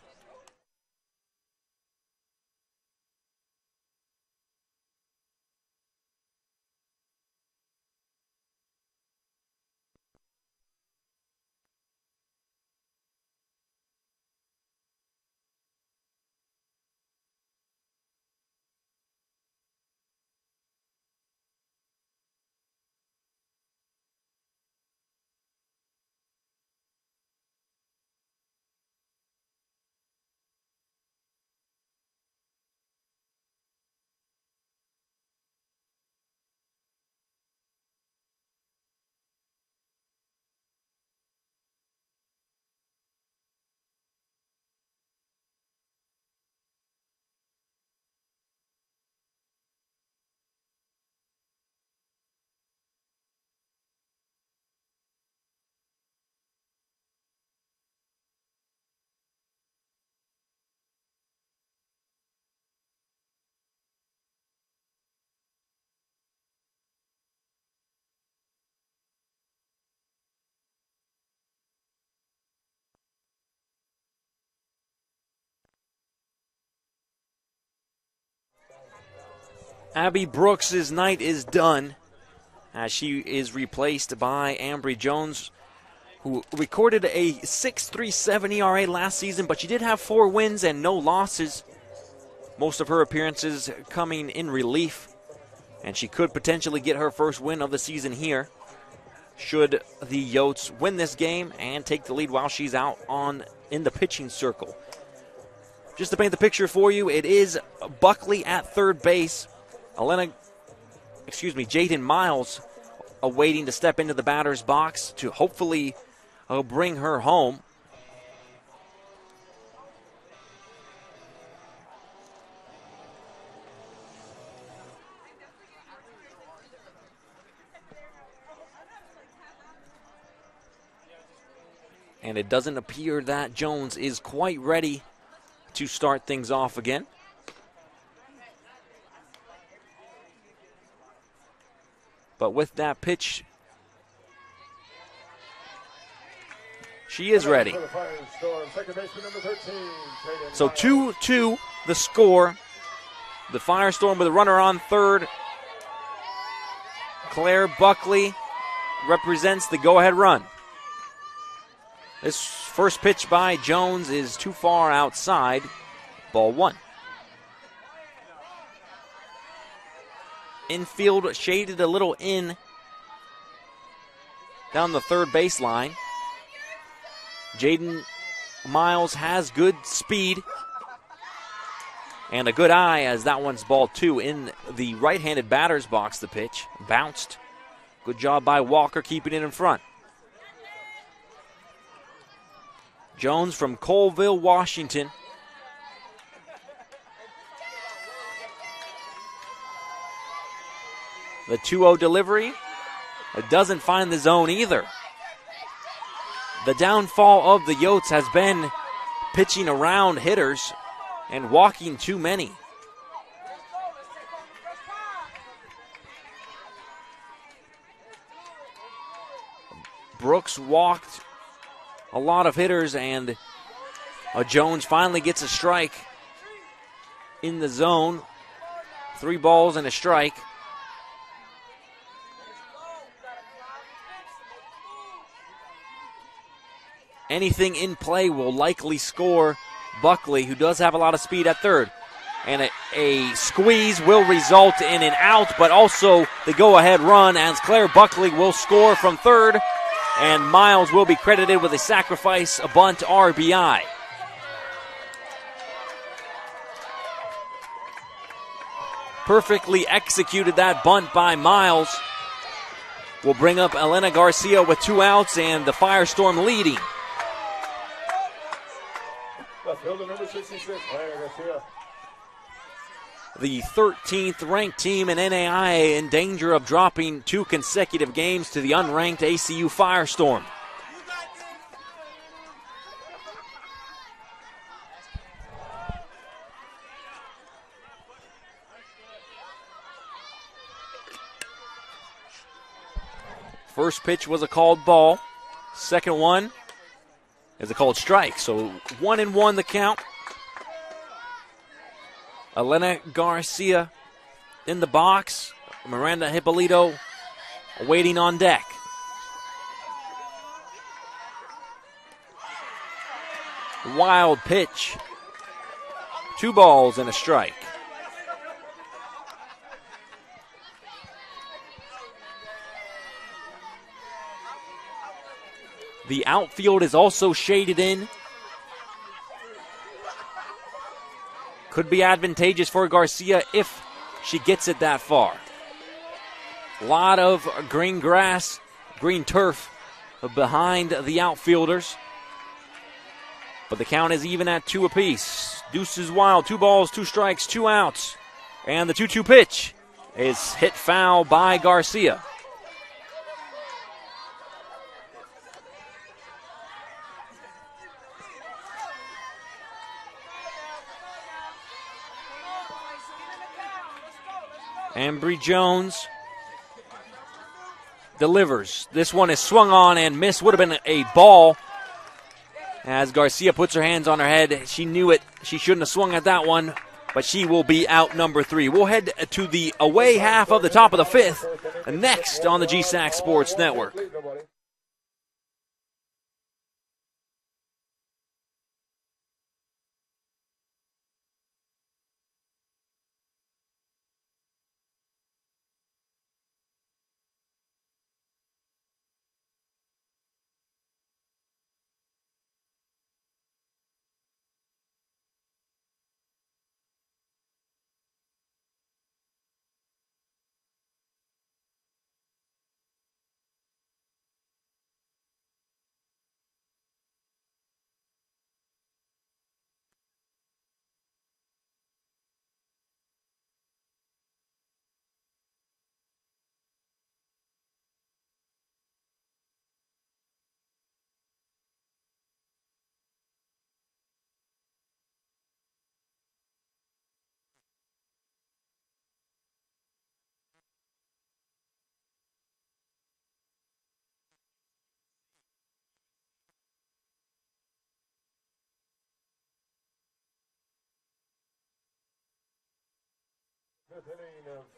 Abby Brooks' night is done as she is replaced by Ambry Jones, who recorded a 6.37 ERA last season, but she did have 4 wins and no losses. Most of her appearances coming in relief, and she could potentially get her first win of the season here should the Yotes win this game and take the lead while she's out in the pitching circle. Just to paint the picture for you, it is Buckley at third base. Jaden Miles awaiting to step into the batter's box to hopefully bring her home. And it doesn't appear that Jones is quite ready to start things off again. But with that pitch, she is ready. So 2-2 the score. The Firestorm with a runner on third. Claire Buckley represents the go-ahead run. This first pitch by Jones is too far outside. Ball 1. Infield shaded a little in down the third baseline. Jaden Miles has good speed and a good eye, as that one's ball 2 in the right-handed batter's box. The pitch bounced. Good job by Walker keeping it in front. Jones from Colville, Washington. The 2-0 delivery. It doesn't find the zone either. The downfall of the Yotes has been pitching around hitters and walking too many. Brooks walked a lot of hitters, and Jones finally gets a strike in the zone. 3 balls and a strike. Anything in play will likely score Buckley, who does have a lot of speed at third. And a squeeze will result in an out, but also the go-ahead run, as Claire Buckley will score from third, and Miles will be credited with a sacrifice, a bunt RBI. Perfectly executed that bunt by Miles. Will bring up Elena Garcia with 2 outs, and the Firestorm leading. Left fielder number 66, Claire Garcia. the 13th ranked team in NAIA in danger of dropping 2 consecutive games to the unranked ACU Firestorm. First pitch was a called ball. Second one is a called strike. So 1-1 the count. Elena Garcia in the box. Miranda Hippolito waiting on deck. Wild pitch. 2 balls and a strike. The outfield is also shaded in. Could be advantageous for Garcia if she gets it that far. A lot of green grass, green turf behind the outfielders. But the count is even at 2 apiece. Deuce is wild. 2 balls, 2 strikes, 2 outs. And the 2-2 pitch is hit foul by Garcia. Ambry Jones delivers. This one is swung on and missed. Would have been a ball as Garcia puts her hands on her head. She knew it. She shouldn't have swung at that one, but she will be out number 3. We'll head to the away half of the top of the 5th next on the GSAC Sports Network.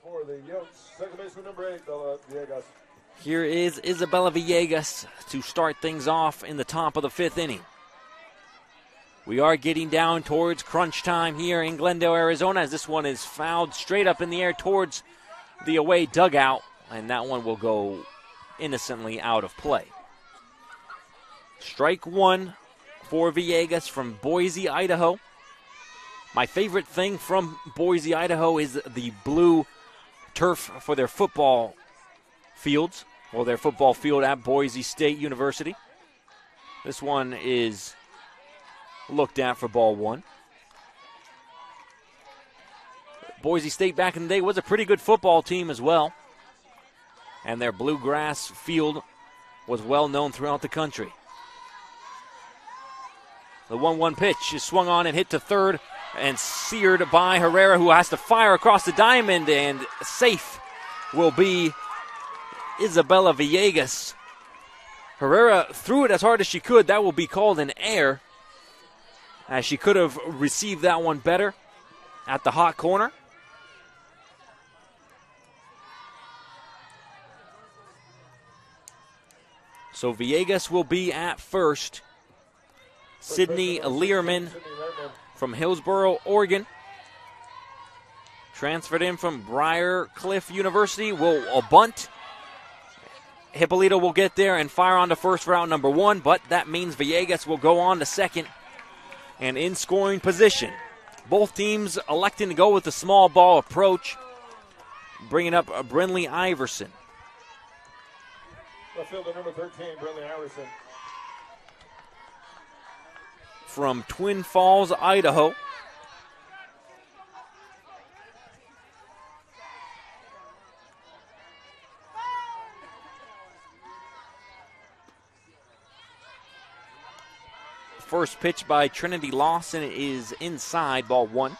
For the Yotes, second baseman number 8, Bella Villegas. Here is Isabella Villegas to start things off in the top of the 5th inning. We are getting down towards crunch time here in Glendale, Arizona, as this one is fouled straight up in the air towards the away dugout, and that one will go innocently out of play. Strike 1 for Villegas from Boise, Idaho. My favorite thing from Boise, Idaho is the blue turf for their football fields, or their football field at Boise State University. This one is looked at for ball 1. Boise State back in the day was a pretty good football team as well, and their bluegrass field was well known throughout the country. The 1-1 pitch is swung on and hit to third and seared by Herrera, who has to fire across the diamond, and safe will be Isabella Villegas. Herrera threw it as hard as she could. That will be called an error, as she could have received that one better at the hot corner. So Villegas will be at first. Sydney Learman from Hillsboro, Oregon, transferred in from Briar Cliff University, will bunt. Hippolito will get there and fire on to first for out number 1, but that means Villegas will go on to second and in scoring position. Both teams electing to go with the small ball approach, bringing up Brinley Iverson. Left fielder number 13, Brinley Iverson. From Twin Falls, Idaho. first pitch by Trinity Lawson is inside, ball 1.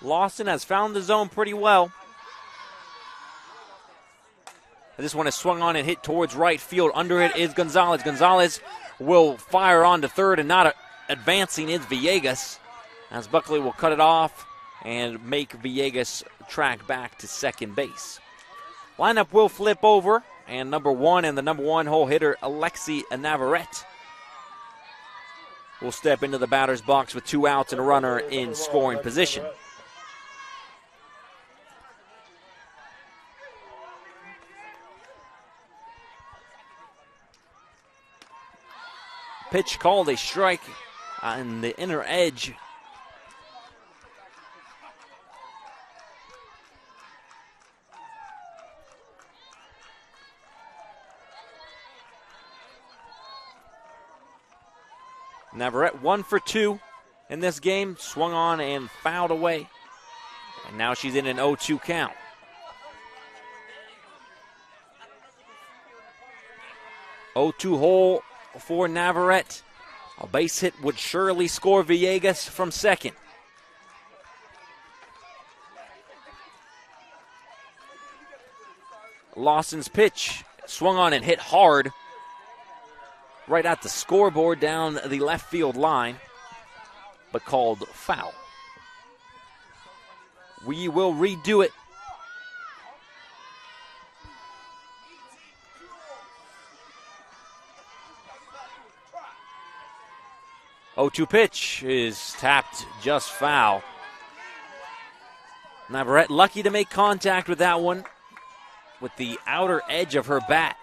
Lawson has found the zone pretty well. This one is swung on and hit towards right field. Under it is Gonzalez. Gonzalez will fire on to third, and not advancing is Villegas, as Buckley will cut it off and make Villegas track back to second base. Lineup will flip over, and number 1 and the number 1 hole hitter, Alexi Navarrete, will step into the batter's box with 2 outs and a runner in scoring position. Pitch called a strike on the inner edge. Navarrete 1 for 2 in this game, swung on and fouled away. And now she's in an 0-2 count. Oh-2 hole for Navarrete. A base hit would surely score Villegas from second. Lawson's pitch swung on and hit hard right at the scoreboard down the left field line, but called foul. We will redo it. Oh-2 pitch is tapped just foul. Navarrete lucky to make contact with that one with the outer edge of her bat.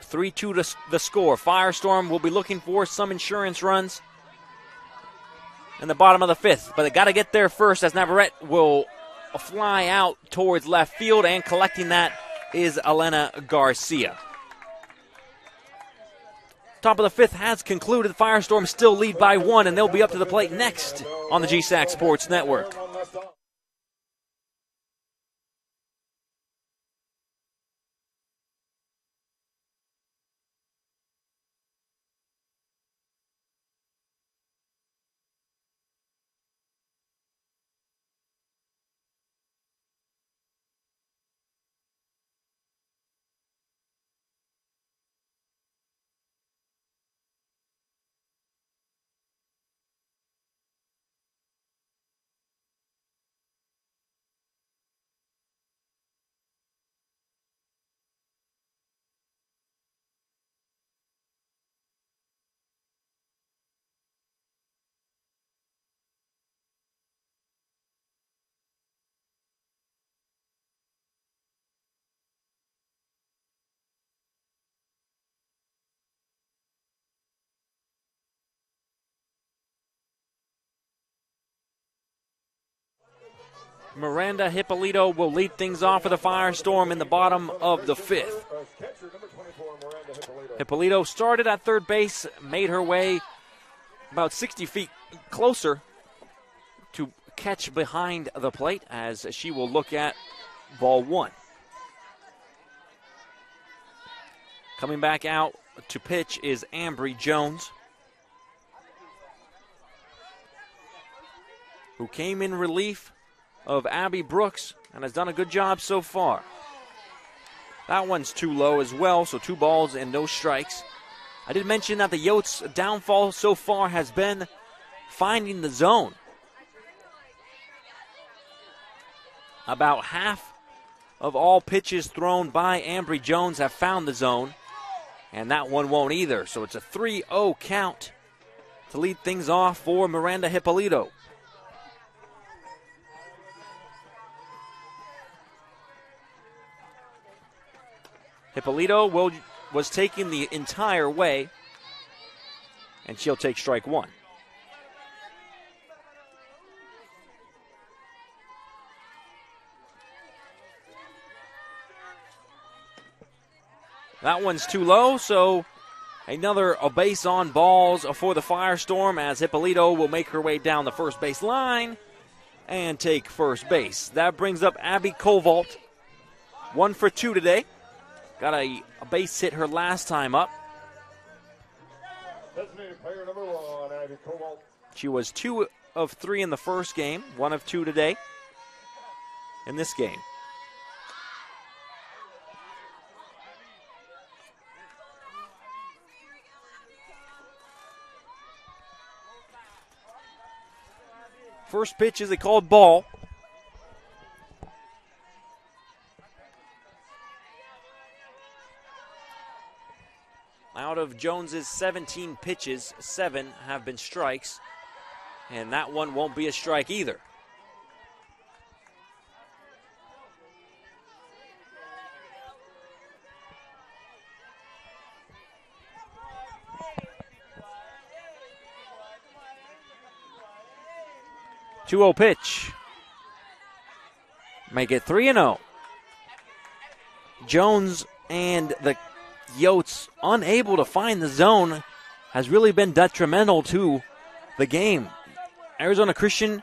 Three-2 to the score. Firestorm will be looking for some insurance runs in the bottom of the 5th, but they got to get there first, as Navarrete will fly out towards left field, and collecting that is Elena Garcia. Top of the 5th has concluded. The Firestorm still lead by 1, and they'll be up to the plate next on the GSAC Sports Network. Miranda Hippolito will lead things off for the Firestorm in the bottom of the 5th. Hippolito started at third base, made her way about 60 feet closer to catch behind the plate, as she will look at ball 1. Coming back out to pitch is Ambry Jones, who came in relief of Abby Brooks and has done a good job so far. That one's too low as well, so 2 balls and no strikes. I did mention that the Yotes' downfall so far has been finding the zone. About half of all pitches thrown by Ambry Jones have found the zone, and that one won't either. So it's a 3-0 count to lead things off for Miranda Hippolito. Hippolito was taking the entire way, and she'll take strike 1. That one's too low, so Another base on balls for the Firestorm as Hippolito will make her way down the first base line and take first base. That brings up Abby Kovault. 1 for 2 today. Got a base hit her last time up. Designated player number 1, Abby Kovault. She was 2 of 3 in the first game, 1 of 2 today in this game. First pitch is a called ball. Out of Jones's 17 pitches, 7 have been strikes, and that one won't be a strike either. Two-0 pitch. Make it 3-0. Jones and the Yotes unable to find the zone has really been detrimental to the game. Arizona Christian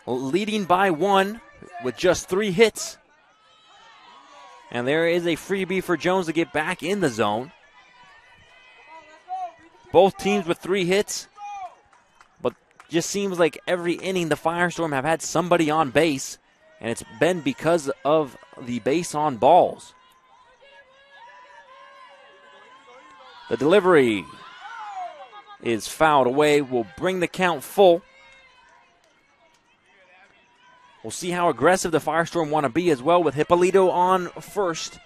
leading by 1 with just 3 hits. And there is a freebie for Jones to get back in the zone. Both teams with 3 hits. Just seems like every inning the Firestorm have had somebody on base, and it's been because of the base on balls. The delivery is fouled away. Will bring the count full. We'll see how aggressive the Firestorm want to be as well with Hippolito on first.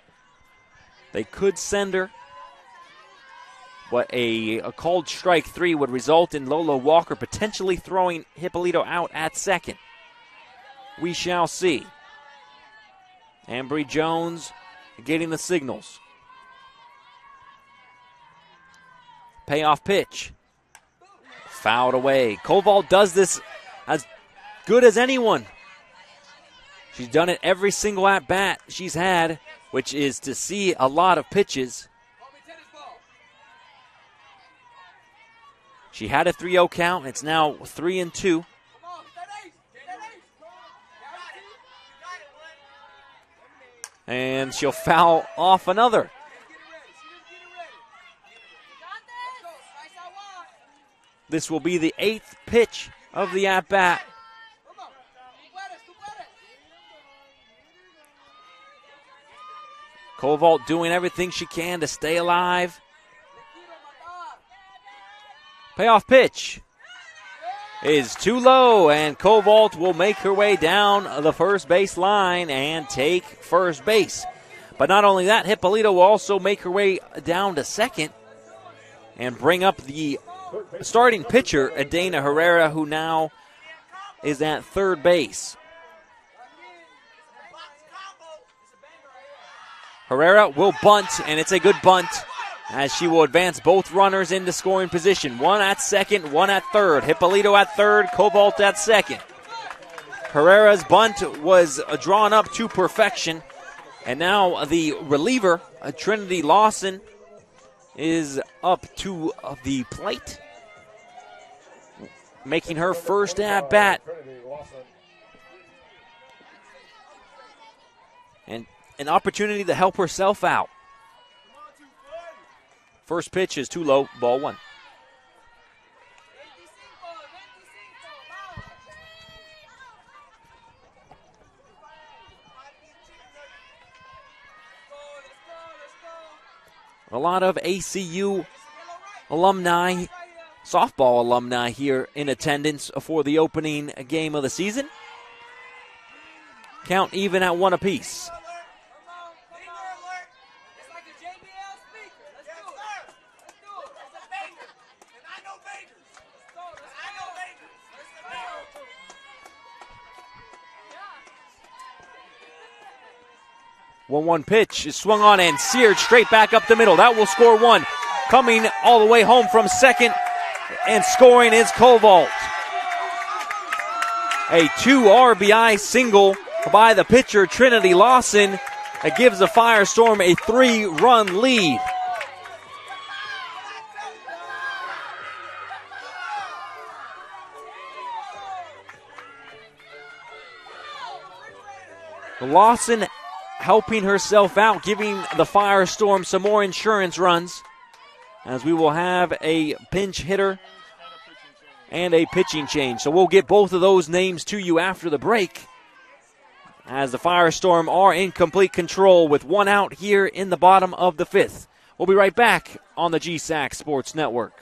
They could send her. But a called strike 3 would result in Lola Walker potentially throwing Hippolito out at second. We shall see. Ambry Jones getting the signals. Payoff pitch. Fouled away. Kovault does this as good as anyone. She's done it every single at-bat she's had, which is to see a lot of pitches. She had a 3-0 count. It's now 3-2. And she'll foul off another. This will be the 8th pitch of the at-bat. Kovault doing everything she can to stay alive. Payoff pitch is too low, and Kovault will make her way down the first base line and take first base. But not only that, Hippolito will also make her way down to second and bring up the starting pitcher, Adana Herrera, who now is at third base. Herrera will bunt, and it's a good bunt, as she will advance both runners into scoring position. One at second, one at third. Hippolito at third, Kovault at second. Herrera's bunt was drawn up to perfection. And now the reliever, Trinity Lawson, is up to the plate, making her first at-bat. And an opportunity to help herself out. First pitch is too low, ball 1. A lot of ACU alumni, softball alumni here in attendance for the opening game of the season. Count even at 1 apiece. One pitch is swung on and seared straight back up the middle. That will score 1. Coming all the way home from second and scoring is Kovault. A 2 RBI single by the pitcher, Trinity Lawson. That gives the Firestorm a 3-run lead. Lawson helping herself out, giving the Firestorm some more insurance runs, as we will have a pinch hitter and a pitching change. So we'll get both of those names to you after the break, as the Firestorm are in complete control with one out here in the bottom of the fifth. We'll be right back on the GSAC Sports Network.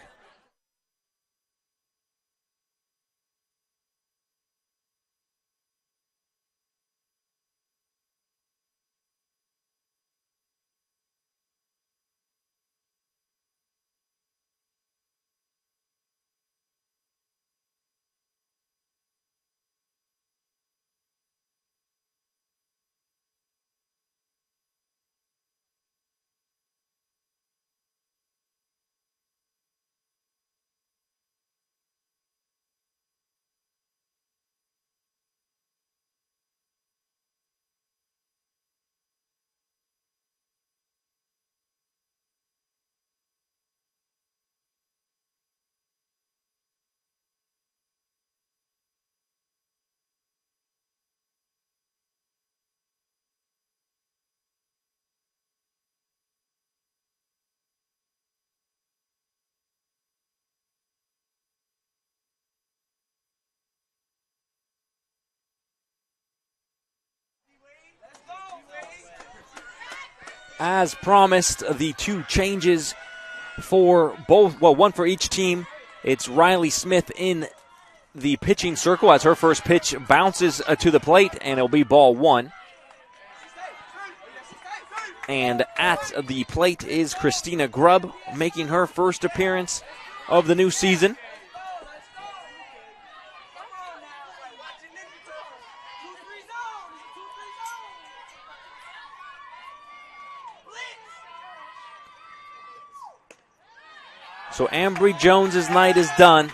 As promised, the two changes for both, well, one for each team. It's Riley Smith in the pitching circle as her first pitch bounces to the plate, and it'll be ball one. And at the plate is Christina Grubb, making her first appearance of the new season. So Ambry Jones's night is done,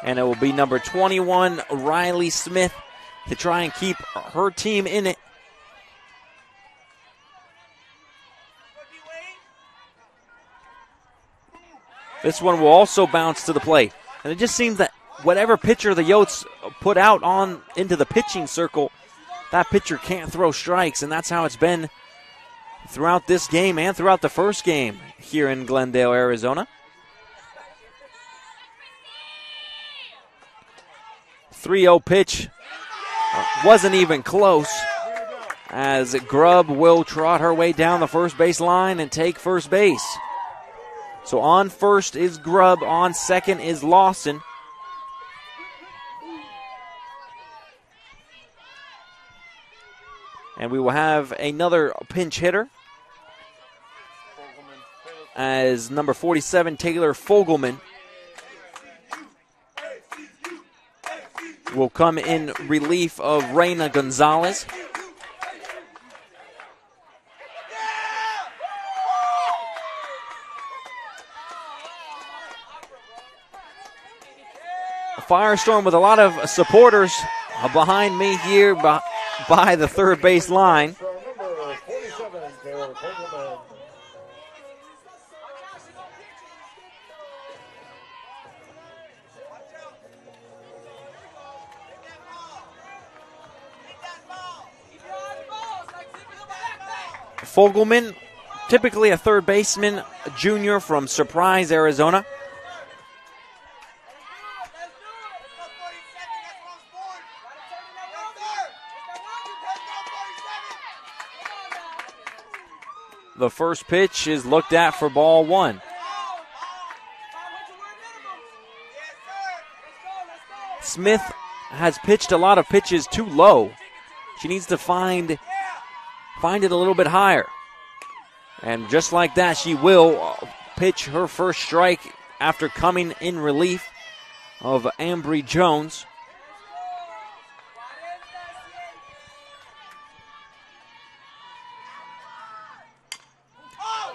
and it will be number 21, Riley Smith, to try and keep her team in it. This one will also bounce to the plate. And it just seems that whatever pitcher the Yotes put out on into the pitching circle, that pitcher can't throw strikes, and that's how it's been throughout this game and throughout the first game here in Glendale, Arizona. 3-0 pitch wasn't even close, as Grubb will trot her way down the first base line and take first base. So on first is Grubb, on second is Lawson. And we will have another pinch hitter, as number 47, Taylor Fogelman, will come in relief of Reyna Gonzalez. A Firestorm with a lot of supporters behind me here by the third base line. Fogelman, typically a third baseman, a junior from Surprise, Arizona. The first pitch is looked at for ball one. Smith has pitched a lot of pitches too low. She needs to find it a little bit higher. And just like that, she will pitch her first strike after coming in relief of Ambry Jones.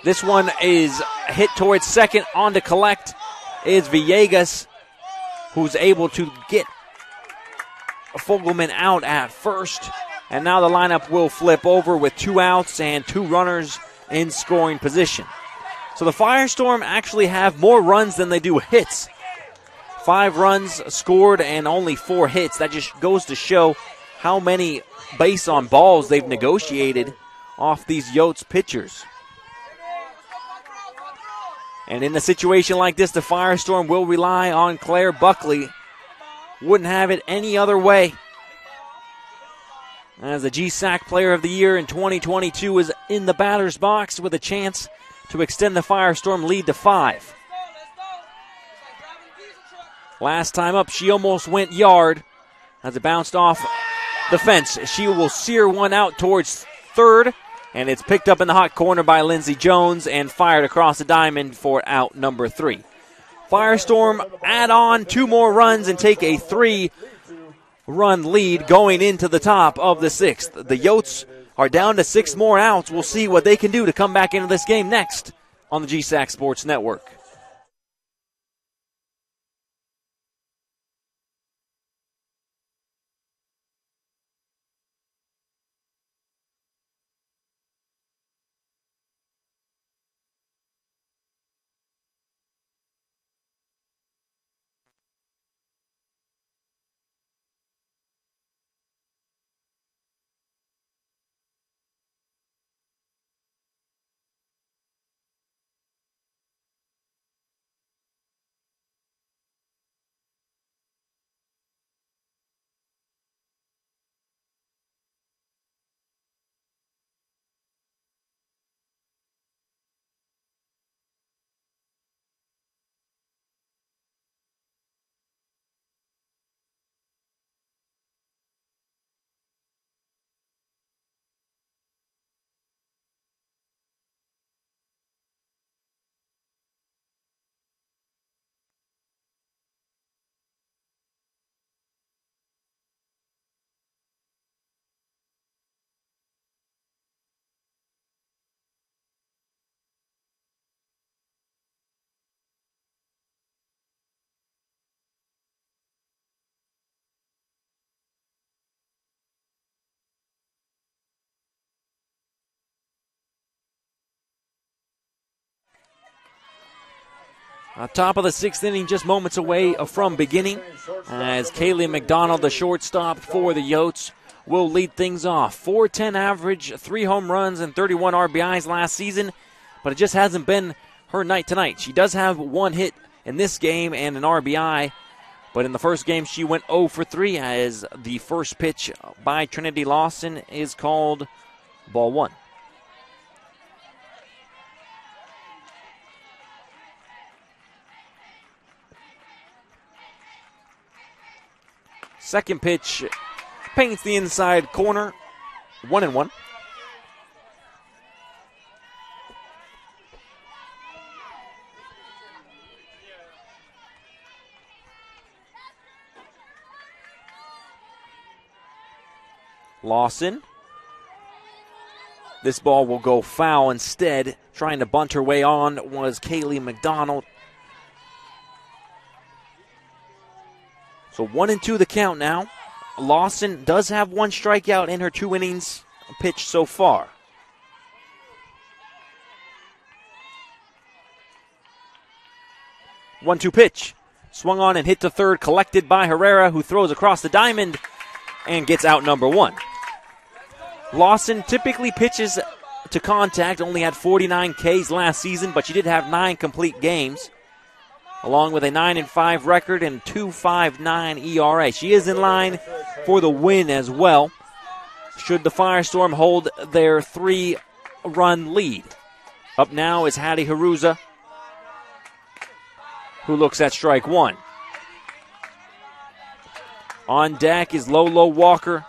This one is hit towards second. On to collect is Villegas, who's able to get Fogelman out at first. And now the lineup will flip over with 2 outs and 2 runners in scoring position. So the Firestorm actually have more runs than they do hits. 5 runs scored and only 4 hits. That just goes to show how many base on balls they've negotiated off these Yotes pitchers. And in a situation like this, the Firestorm will rely on Claire Buckley. Wouldn't have it any other way. As the GSAC Player of the Year in 2022 is in the batter's box with a chance to extend the Firestorm lead to 5. Last time up, she almost went yard as it bounced off the fence. She will sear one out towards third, and it's picked up in the hot corner by Lindsey Jones and fired across the diamond for out number 3. Firestorm add on 2 more runs and take a 3-run lead going into the top of the 6th. The Yotes are down to 6 more outs. We'll see what they can do to come back into this game next on the GSAC Sports Network. Top of the 6th inning, just moments away from beginning, as Kaylee McDonald, the shortstop for the Yotes, will lead things off. 410 average, 3 home runs, and 31 RBIs last season, but it just hasn't been her night tonight. She does have 1 hit in this game and an RBI, but in the first game she went 0 for 3 as the first pitch by Trinity Lawson is called ball 1. Second pitch paints the inside corner, 1-1. Lawson. This ball will go foul instead. Trying to bunt her way on was Kaylee McDonald. So 1-2 the count now. Lawson does have 1 strikeout in her 2 innings pitched so far. One-two pitch. Swung on and hit to third, collected by Herrera, who throws across the diamond and gets out number 1. Lawson typically pitches to contact, only had 49 Ks last season, but she did have 9 complete games, along with a 9-5 record and 2.59 ERA. She is in line for the win as well, should the Firestorm hold their 3-run lead. Up now is Hattie Haruza, who looks at strike 1. On deck is Lolo Walker,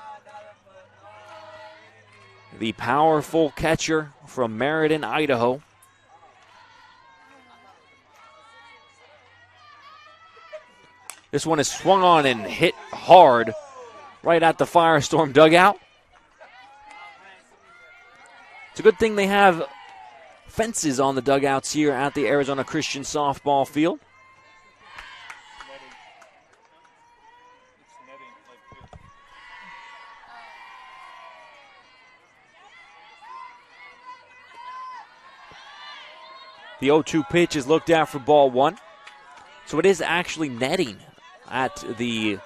the powerful catcher from Meriden, Idaho. This one is swung on and hit hard right at the Firestorm dugout. It's a good thing they have fences on the dugouts here at the Arizona Christian softball field. The 0-2 pitch is looked at for ball 1. So it is actually netting at the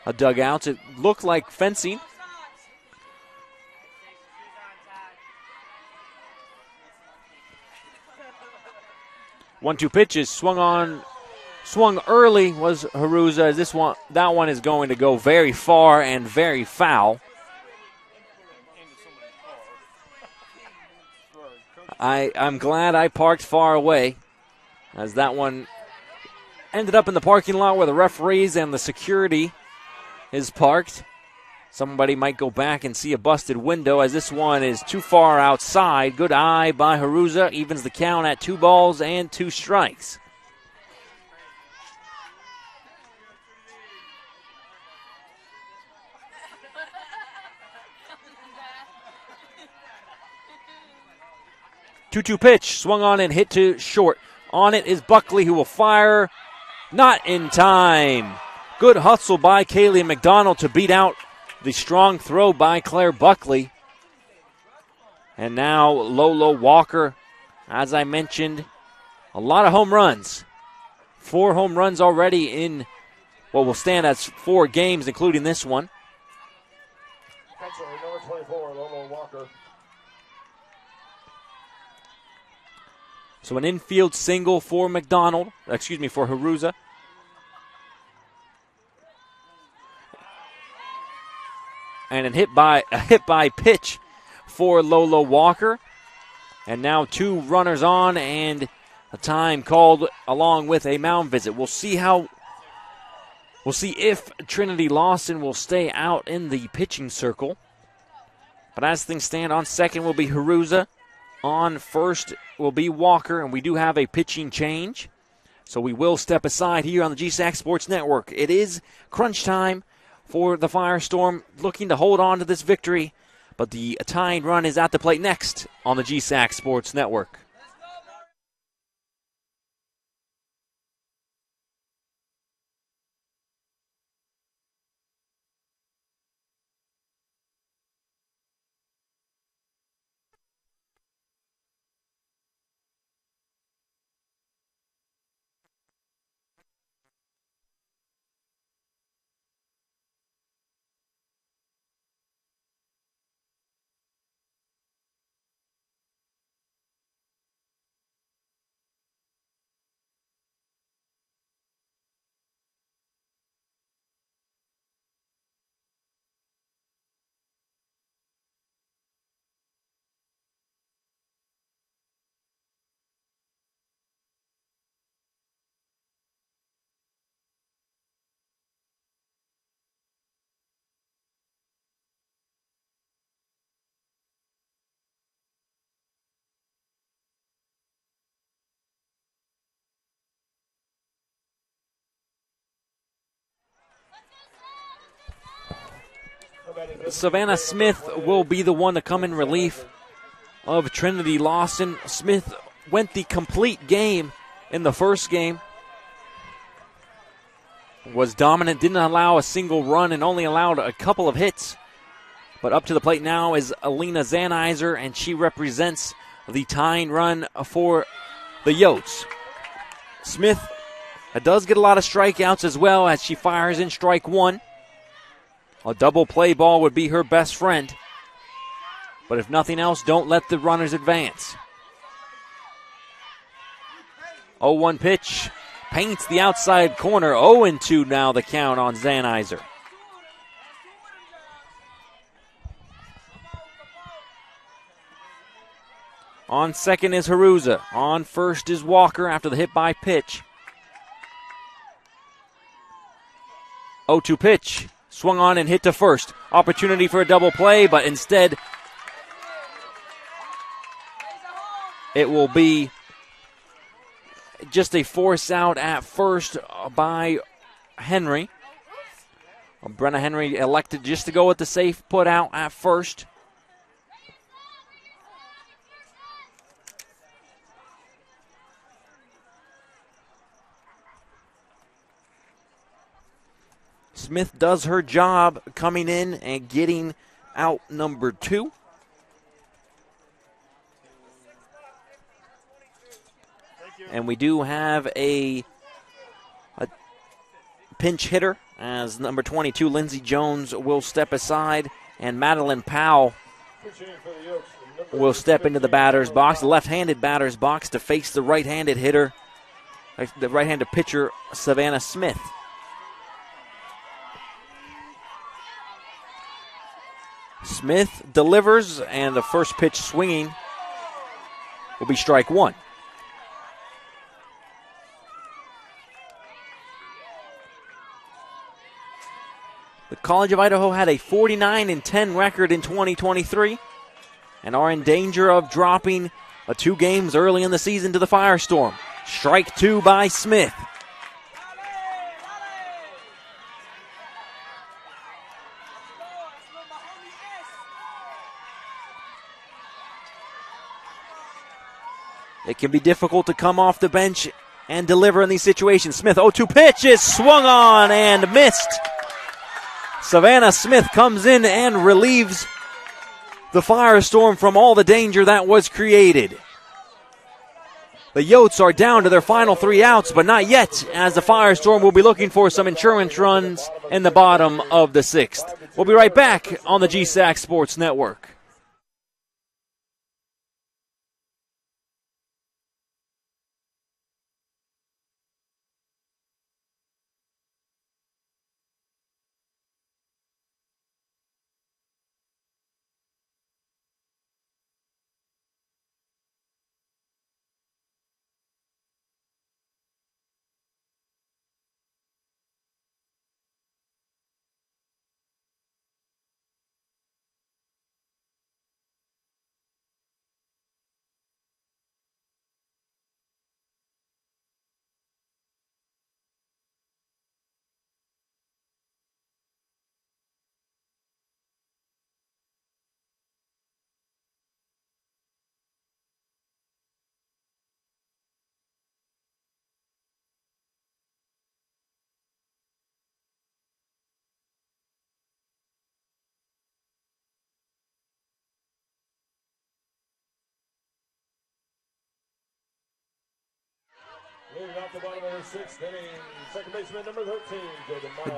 dugouts. It looked like fencing. One-two pitches swung early was Haruza. That one is going to go very far and very foul. I'm glad I parked far away, as that one ended up in the parking lot where the referees and the security is parked. Somebody might go back and see a busted window, as this one is too far outside. Good eye by Haruza, evens the count at 2 balls and 2 strikes. Two-two pitch, swung on and hit to short. On it is Buckley, who will fire. Not in time. Good hustle by Kaylee McDonald to beat out the strong throw by Claire Buckley. And now Lolo Walker, as I mentioned, a lot of home runs. 4 home runs already in what will stand as 4 games, including this one. Number 24, Lolo Walker. So an infield single for for Haruza. And a hit by pitch for Lolo Walker. And now 2 runners on and a time called along with a mound visit. We'll see if Trinity Lawson will stay out in the pitching circle. But as things stand, on second will be Haruza. On first will be Walker, and we do have a pitching change. So we will step aside here on the GSAC Sports Network. It is crunch time for the Firestorm, looking to hold on to this victory. But the tying run is at the plate next on the GSAC Sports Network. Savannah Smith will be the one to come in relief of Trinity Lawson. Smith went the complete game in the first game. Was dominant, didn't allow a single run, and only allowed a couple of hits. But up to the plate now is Alina Zanizer, and she represents the tying run for the Yotes. Smith does get a lot of strikeouts as well, as she fires in strike 1. A double play ball would be her best friend. But if nothing else, don't let the runners advance. 0-1 pitch. Paints the outside corner. 0-2 now the count on Zanizer. On second is Haruza. On first is Walker after the hit by pitch. 0-2 pitch. Swung on and hit to first. Opportunity for a double play, but instead it will be just a force out at first by Henry. Brenna Henry elected just to go with the safe put out at first. Smith does her job coming in and getting out number 2. And we do have a pinch hitter as number 22, Lindsey Jones, will step aside, and Madeline Powell will step into the batter's box, the left-handed batter's box, to face the right-handed hitter, the right-handed pitcher, Savannah Smith. Smith delivers, and the first pitch swinging will be strike one. The College of Idaho had a 49-10 record in 2023 and are in danger of dropping 2 games early in the season to the Firestorm. Strike two by Smith. It can be difficult to come off the bench and deliver in these situations. Smith, 0-2 pitch is swung on and missed. Savannah Smith comes in and relieves the Firestorm from all the danger that was created. The Yotes are down to their final 3 outs, but not yet, as the Firestorm will be looking for some insurance runs in the bottom of the 6th. We'll be right back on the GSAC Sports Network.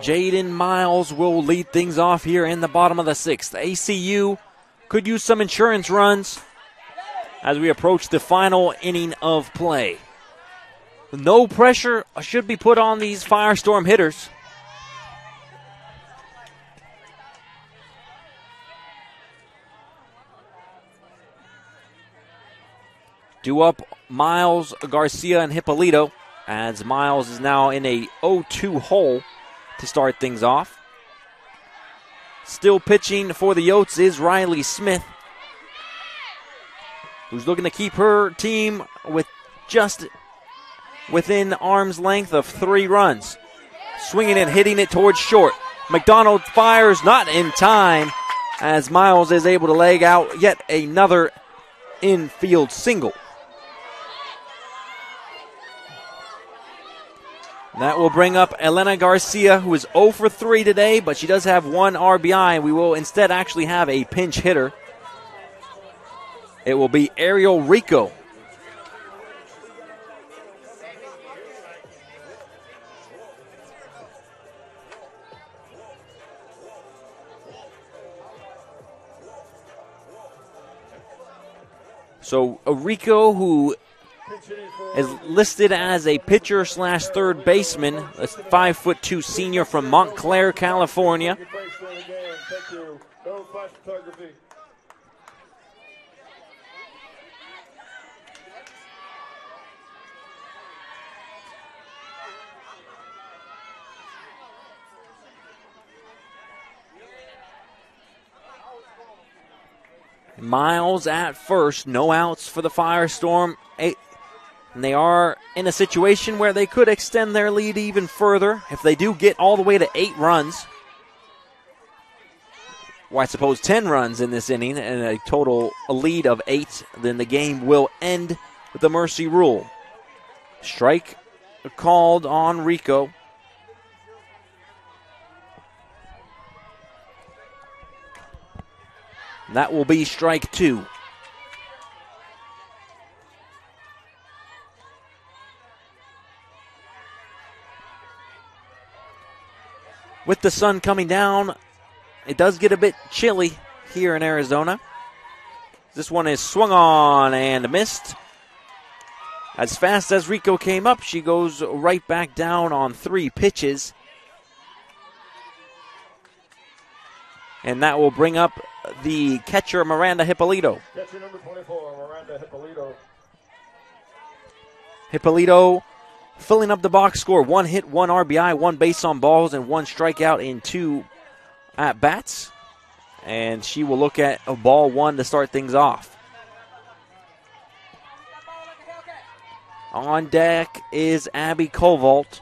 Jaden Miles will lead things off here in the bottom of the 6th. ACU could use some insurance runs as we approach the final inning of play. No pressure should be put on these Firestorm hitters. Due up Miles, Garcia, and Hippolito, as Miles is now in a 0-2 hole to start things off. Still pitching for the Yotes is Riley Smith, who's looking to keep her team with just within arm's length of 3 runs. Swinging and hitting it towards short. McDonald fires, not in time, as Miles is able to leg out yet another infield single. That will bring up Elena Garcia, who is 0 for 3 today, but she does have 1 RBI. We will instead actually have a pinch hitter. It will be Ariel Rico. So Rico, who is listed as a pitcher slash third baseman, a 5'2" senior from Montclair, California. Miles at first, no outs for the Firestorm. And they are in a situation where they could extend their lead even further if they do get all the way to 8 runs. Well, I suppose 10 runs in this inning and a lead of 8. Then the game will end with the mercy rule. Strike called on Rico. That will be strike 2. with the sun coming down, it does get a bit chilly here in Arizona. This one is swung on and missed. As fast as Rico came up, she goes right back down on 3 pitches. And that will bring up the catcher, Miranda Hippolito. Catcher number 24, Miranda Hippolito. Hippolito filling up the box score. 1 hit, 1 RBI, 1 base on balls, and 1 strikeout in 2 at-bats. And she will look at a ball 1 to start things off. On deck is Abby Kovault.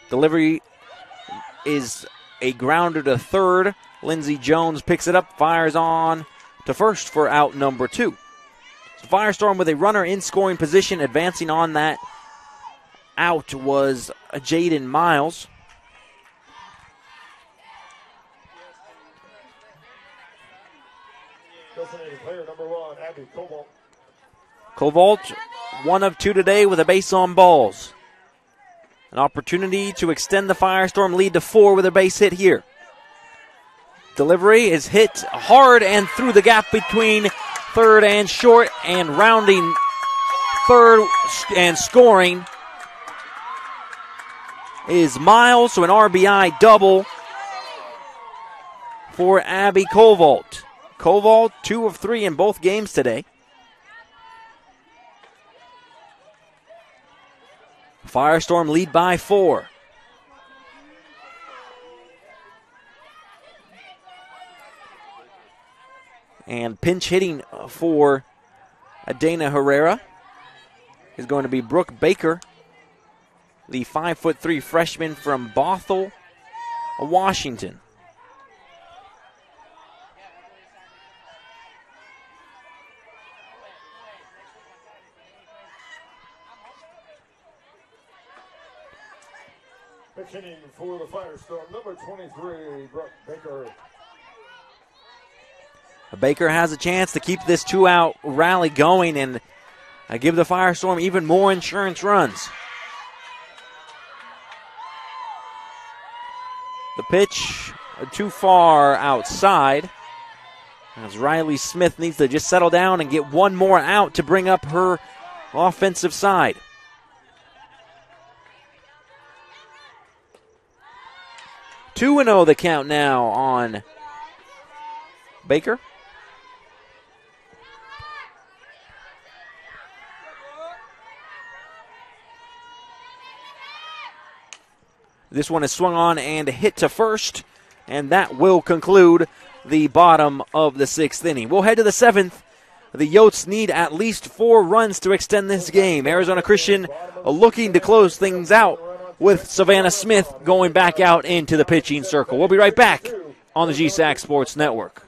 Delivery is a grounder to third. Lindsey Jones picks it up, fires on to first for out number 2. So Firestorm with a runner in scoring position. Advancing on that out was Jaden Miles. Designated player number 1, Abby Kovault. Kovault, 1 of 2 today with a base on balls. An opportunity to extend the Firestorm lead to 4 with a base hit here. Delivery is hit hard and through the gap between third and short, and rounding third and scoring is Miles, so an RBI double for Abby Kovault. Kovault, 2 of 3 in both games today. Firestorm lead by 4. And pinch hitting for Dana Herrera is going to be Brooke Baker, the 5'3" freshman from Bothell, Washington. Pitching for the Firestorm, number 23, Brooke Baker. Baker has a chance to keep this 2-out rally going and give the Firestorm even more insurance runs. The pitch too far outside, as Riley Smith needs to just settle down and get one more out to bring up her offensive side. Two 2-0 the count now on Baker. This one is swung on and hit to first, and that will conclude the bottom of the 6th inning. We'll head to the 7th. The Yotes need at least 4 runs to extend this game. Arizona Christian looking to close things out with Savannah Smith going back out into the pitching circle. We'll be right back on the GSAC Sports Network.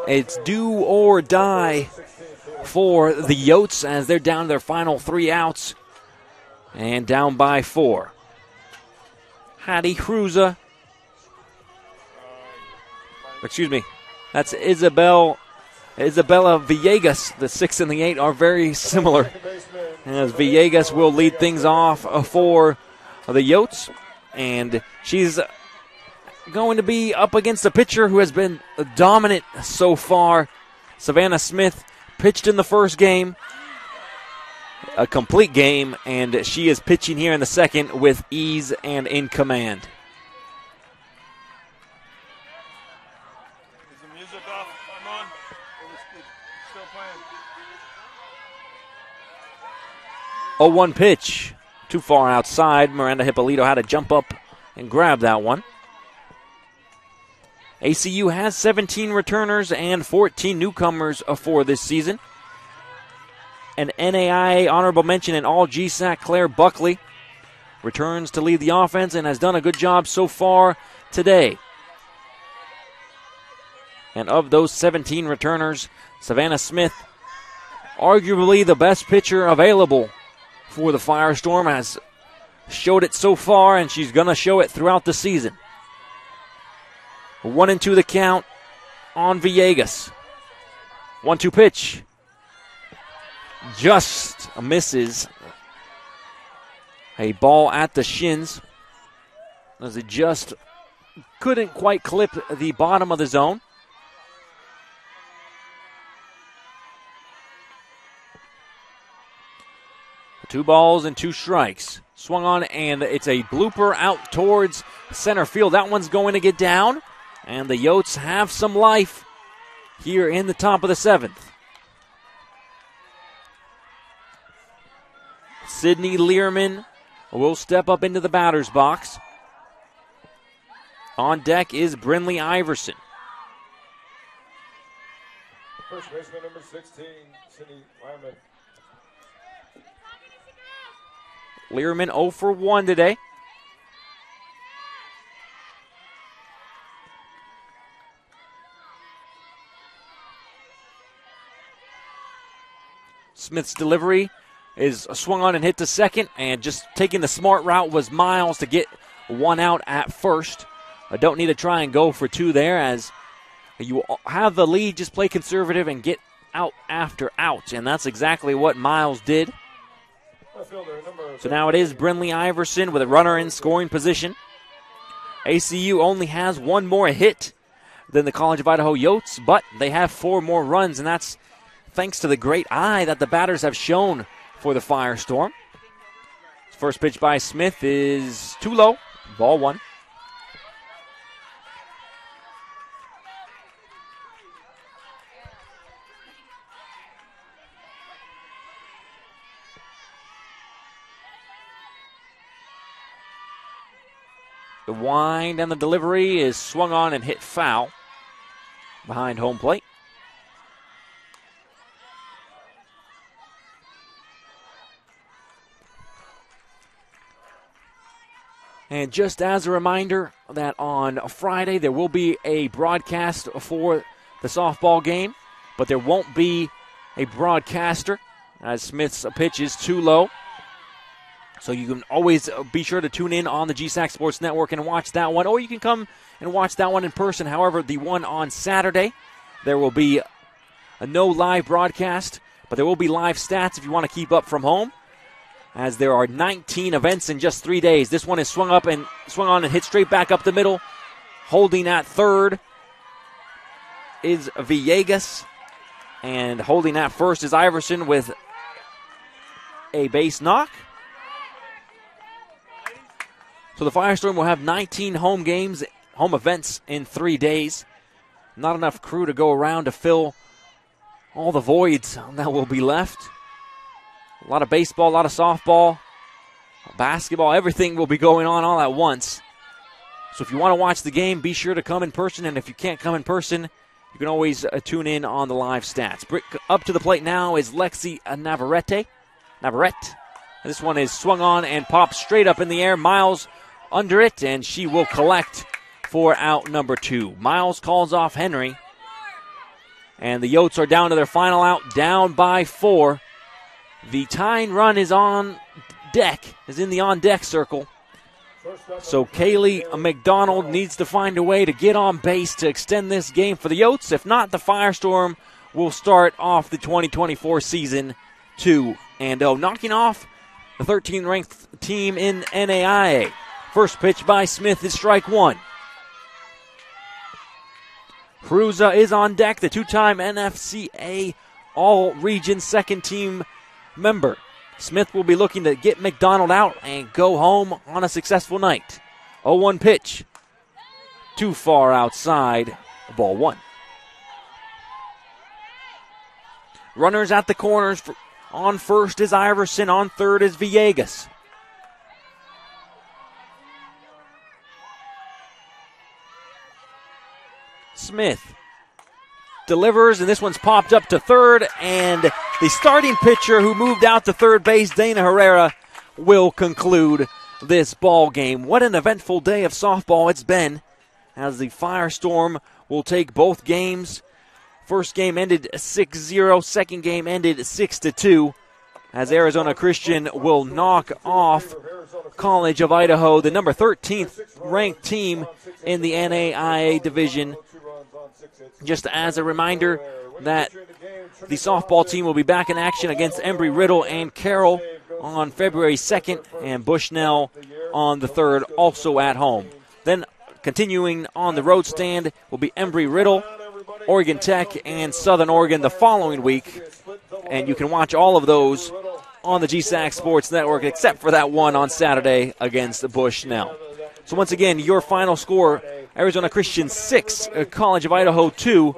It's do or die for the Yotes as they're down to their final 3 outs and down by 4. Hattie Cruza. Excuse me. That's Isabella Villegas. The 6 and the 8 are very similar, as Villegas will lead things off for the Yotes. And she's going to be up against a pitcher who has been dominant so far. Savannah Smith pitched in the first game, a complete game, and she is pitching here in the second with ease and in command. Is the music off? I'm on. Still playing. 0-1 pitch. Too far outside. Miranda Hippolito had to jump up and grab that one. ACU has 17 returners and 14 newcomers for this season. An NAIA honorable mention in all GSAC, Claire Buckley returns to lead the offense and has done a good job so far today. And of those 17 returners, Savannah Smith, arguably the best pitcher available for the Firestorm, has showed it so far, and she's going to show it throughout the season. 1-2 the count on Villegas. 1-2 pitch. Just misses. A ball at the shins, as it just couldn't quite clip the bottom of the zone. Two balls and 2 strikes. Swung on, and it's a blooper out towards center field. That one's going to get down, and the Yotes have some life here in the top of the 7th. Sydney Learman will step up into the batter's box. On deck is Brinley Iverson. First baseman number 16, Sydney Learman. Learman 0 for 1 today. Smith's delivery is swung on and hit to second, and just taking the smart route was Miles to get 1 out at first. I don't need to try and go for 2 there, as you have the lead, just play conservative and get out after out, and that's exactly what Miles did. So now it is Brinley Iverson with a runner in scoring position. ACU only has 1 more hit than the College of Idaho Yotes, but they have 4 more runs, and that's thanks to the great eye that the batters have shown for the Firestorm. First pitch by Smith is too low. Ball 1. The wind and the delivery is swung on and hit foul behind home plate. And just as a reminder that on Friday there will be a broadcast for the softball game, but there won't be a broadcaster as Smith's pitch is too low. So you can always be sure to tune in on the GSAC Sports Network and watch that one, or you can come and watch that one in person. However, the one on Saturday, there will be no live broadcast, but there will be live stats if you want to keep up from home, as there are 19 events in just 3 days. This one is swung on and hit straight back up the middle. Holding at third is Villegas, and holding at first is Iverson with a base knock. So the Firestorm will have 19 home events in 3 days. Not enough crew to go around to fill all the voids that will be left. A lot of baseball, a lot of softball, basketball, everything will be going on all at once. So if you want to watch the game, be sure to come in person. And if you can't come in person, you can always tune in on the live stats. Up to the plate now is Lexi Navarrete. This one is swung on and popped straight up in the air. Miles under it, and she will collect for out number 2. Miles calls off Henry. And the Yotes are down to their final out, down by 4. The tying run is on deck, is in the on-deck circle. So Kaylee McDonald needs to find a way to get on base to extend this game for the Yotes. If not, the Firestorm will start off the 2024 season 2-0, knocking off the 13th ranked team in NAIA. First pitch by Smith is strike 1. Cruza is on deck, the 2-time NFCA All-Region second team member. Smith will be looking to get McDonald out and go home on a successful night. 0-1 pitch. Too far outside. Ball 1. Runners at the corners. On first is Iverson. On third is Villegas. Smith delivers, and this one's popped up to third, and the starting pitcher who moved out to third base, Dana Herrera, will conclude this ball game. What an eventful day of softball it's been, as the Firestorm will take both games. First game ended 6-0, second game ended 6-2, as Arizona Christian will knock off College of Idaho, the number 13th ranked team in the NAIA division. Just as a reminder that the softball team will be back in action against Embry-Riddle and Carroll on February 2nd, and Bushnell on the 3rd, also at home. Then continuing on the road stand will be Embry-Riddle, Oregon Tech, and Southern Oregon the following week. And you can watch all of those on the GSAC Sports Network, except for that one on Saturday against Bushnell. So once again, your final score, Arizona Christian 6, College of Idaho 2.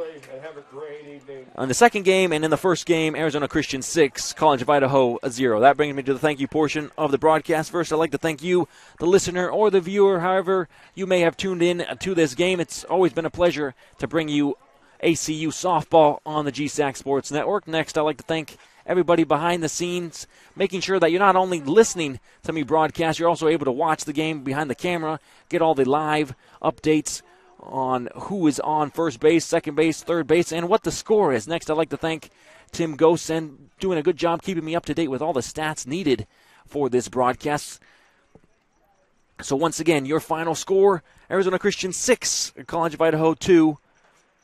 On the second game, and in the first game, Arizona Christian 6, College of Idaho 0. That brings me to the thank you portion of the broadcast. First, I'd like to thank you, the listener or the viewer, however you may have tuned in to this game. It's always been a pleasure to bring you ACU softball on the GSAC Sports Network. Next, I'd like to thank everybody behind the scenes, making sure that you're not only listening to me broadcast, you're also able to watch the game behind the camera, get all the live updates on who is on first base, second base, third base, and what the score is. Next, I'd like to thank Tim Gosen, doing a good job keeping me up to date with all the stats needed for this broadcast. So once again, your final score, Arizona Christian 6, College of Idaho 2,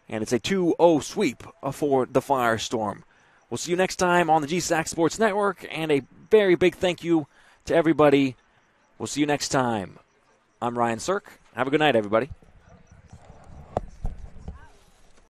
and it's a 2-0 sweep for the Firestorm. We'll see you next time on the GSAC Sports Network, and a very big thank you to everybody. We'll see you next time. I'm Ryan Cirk. Have a good night, everybody.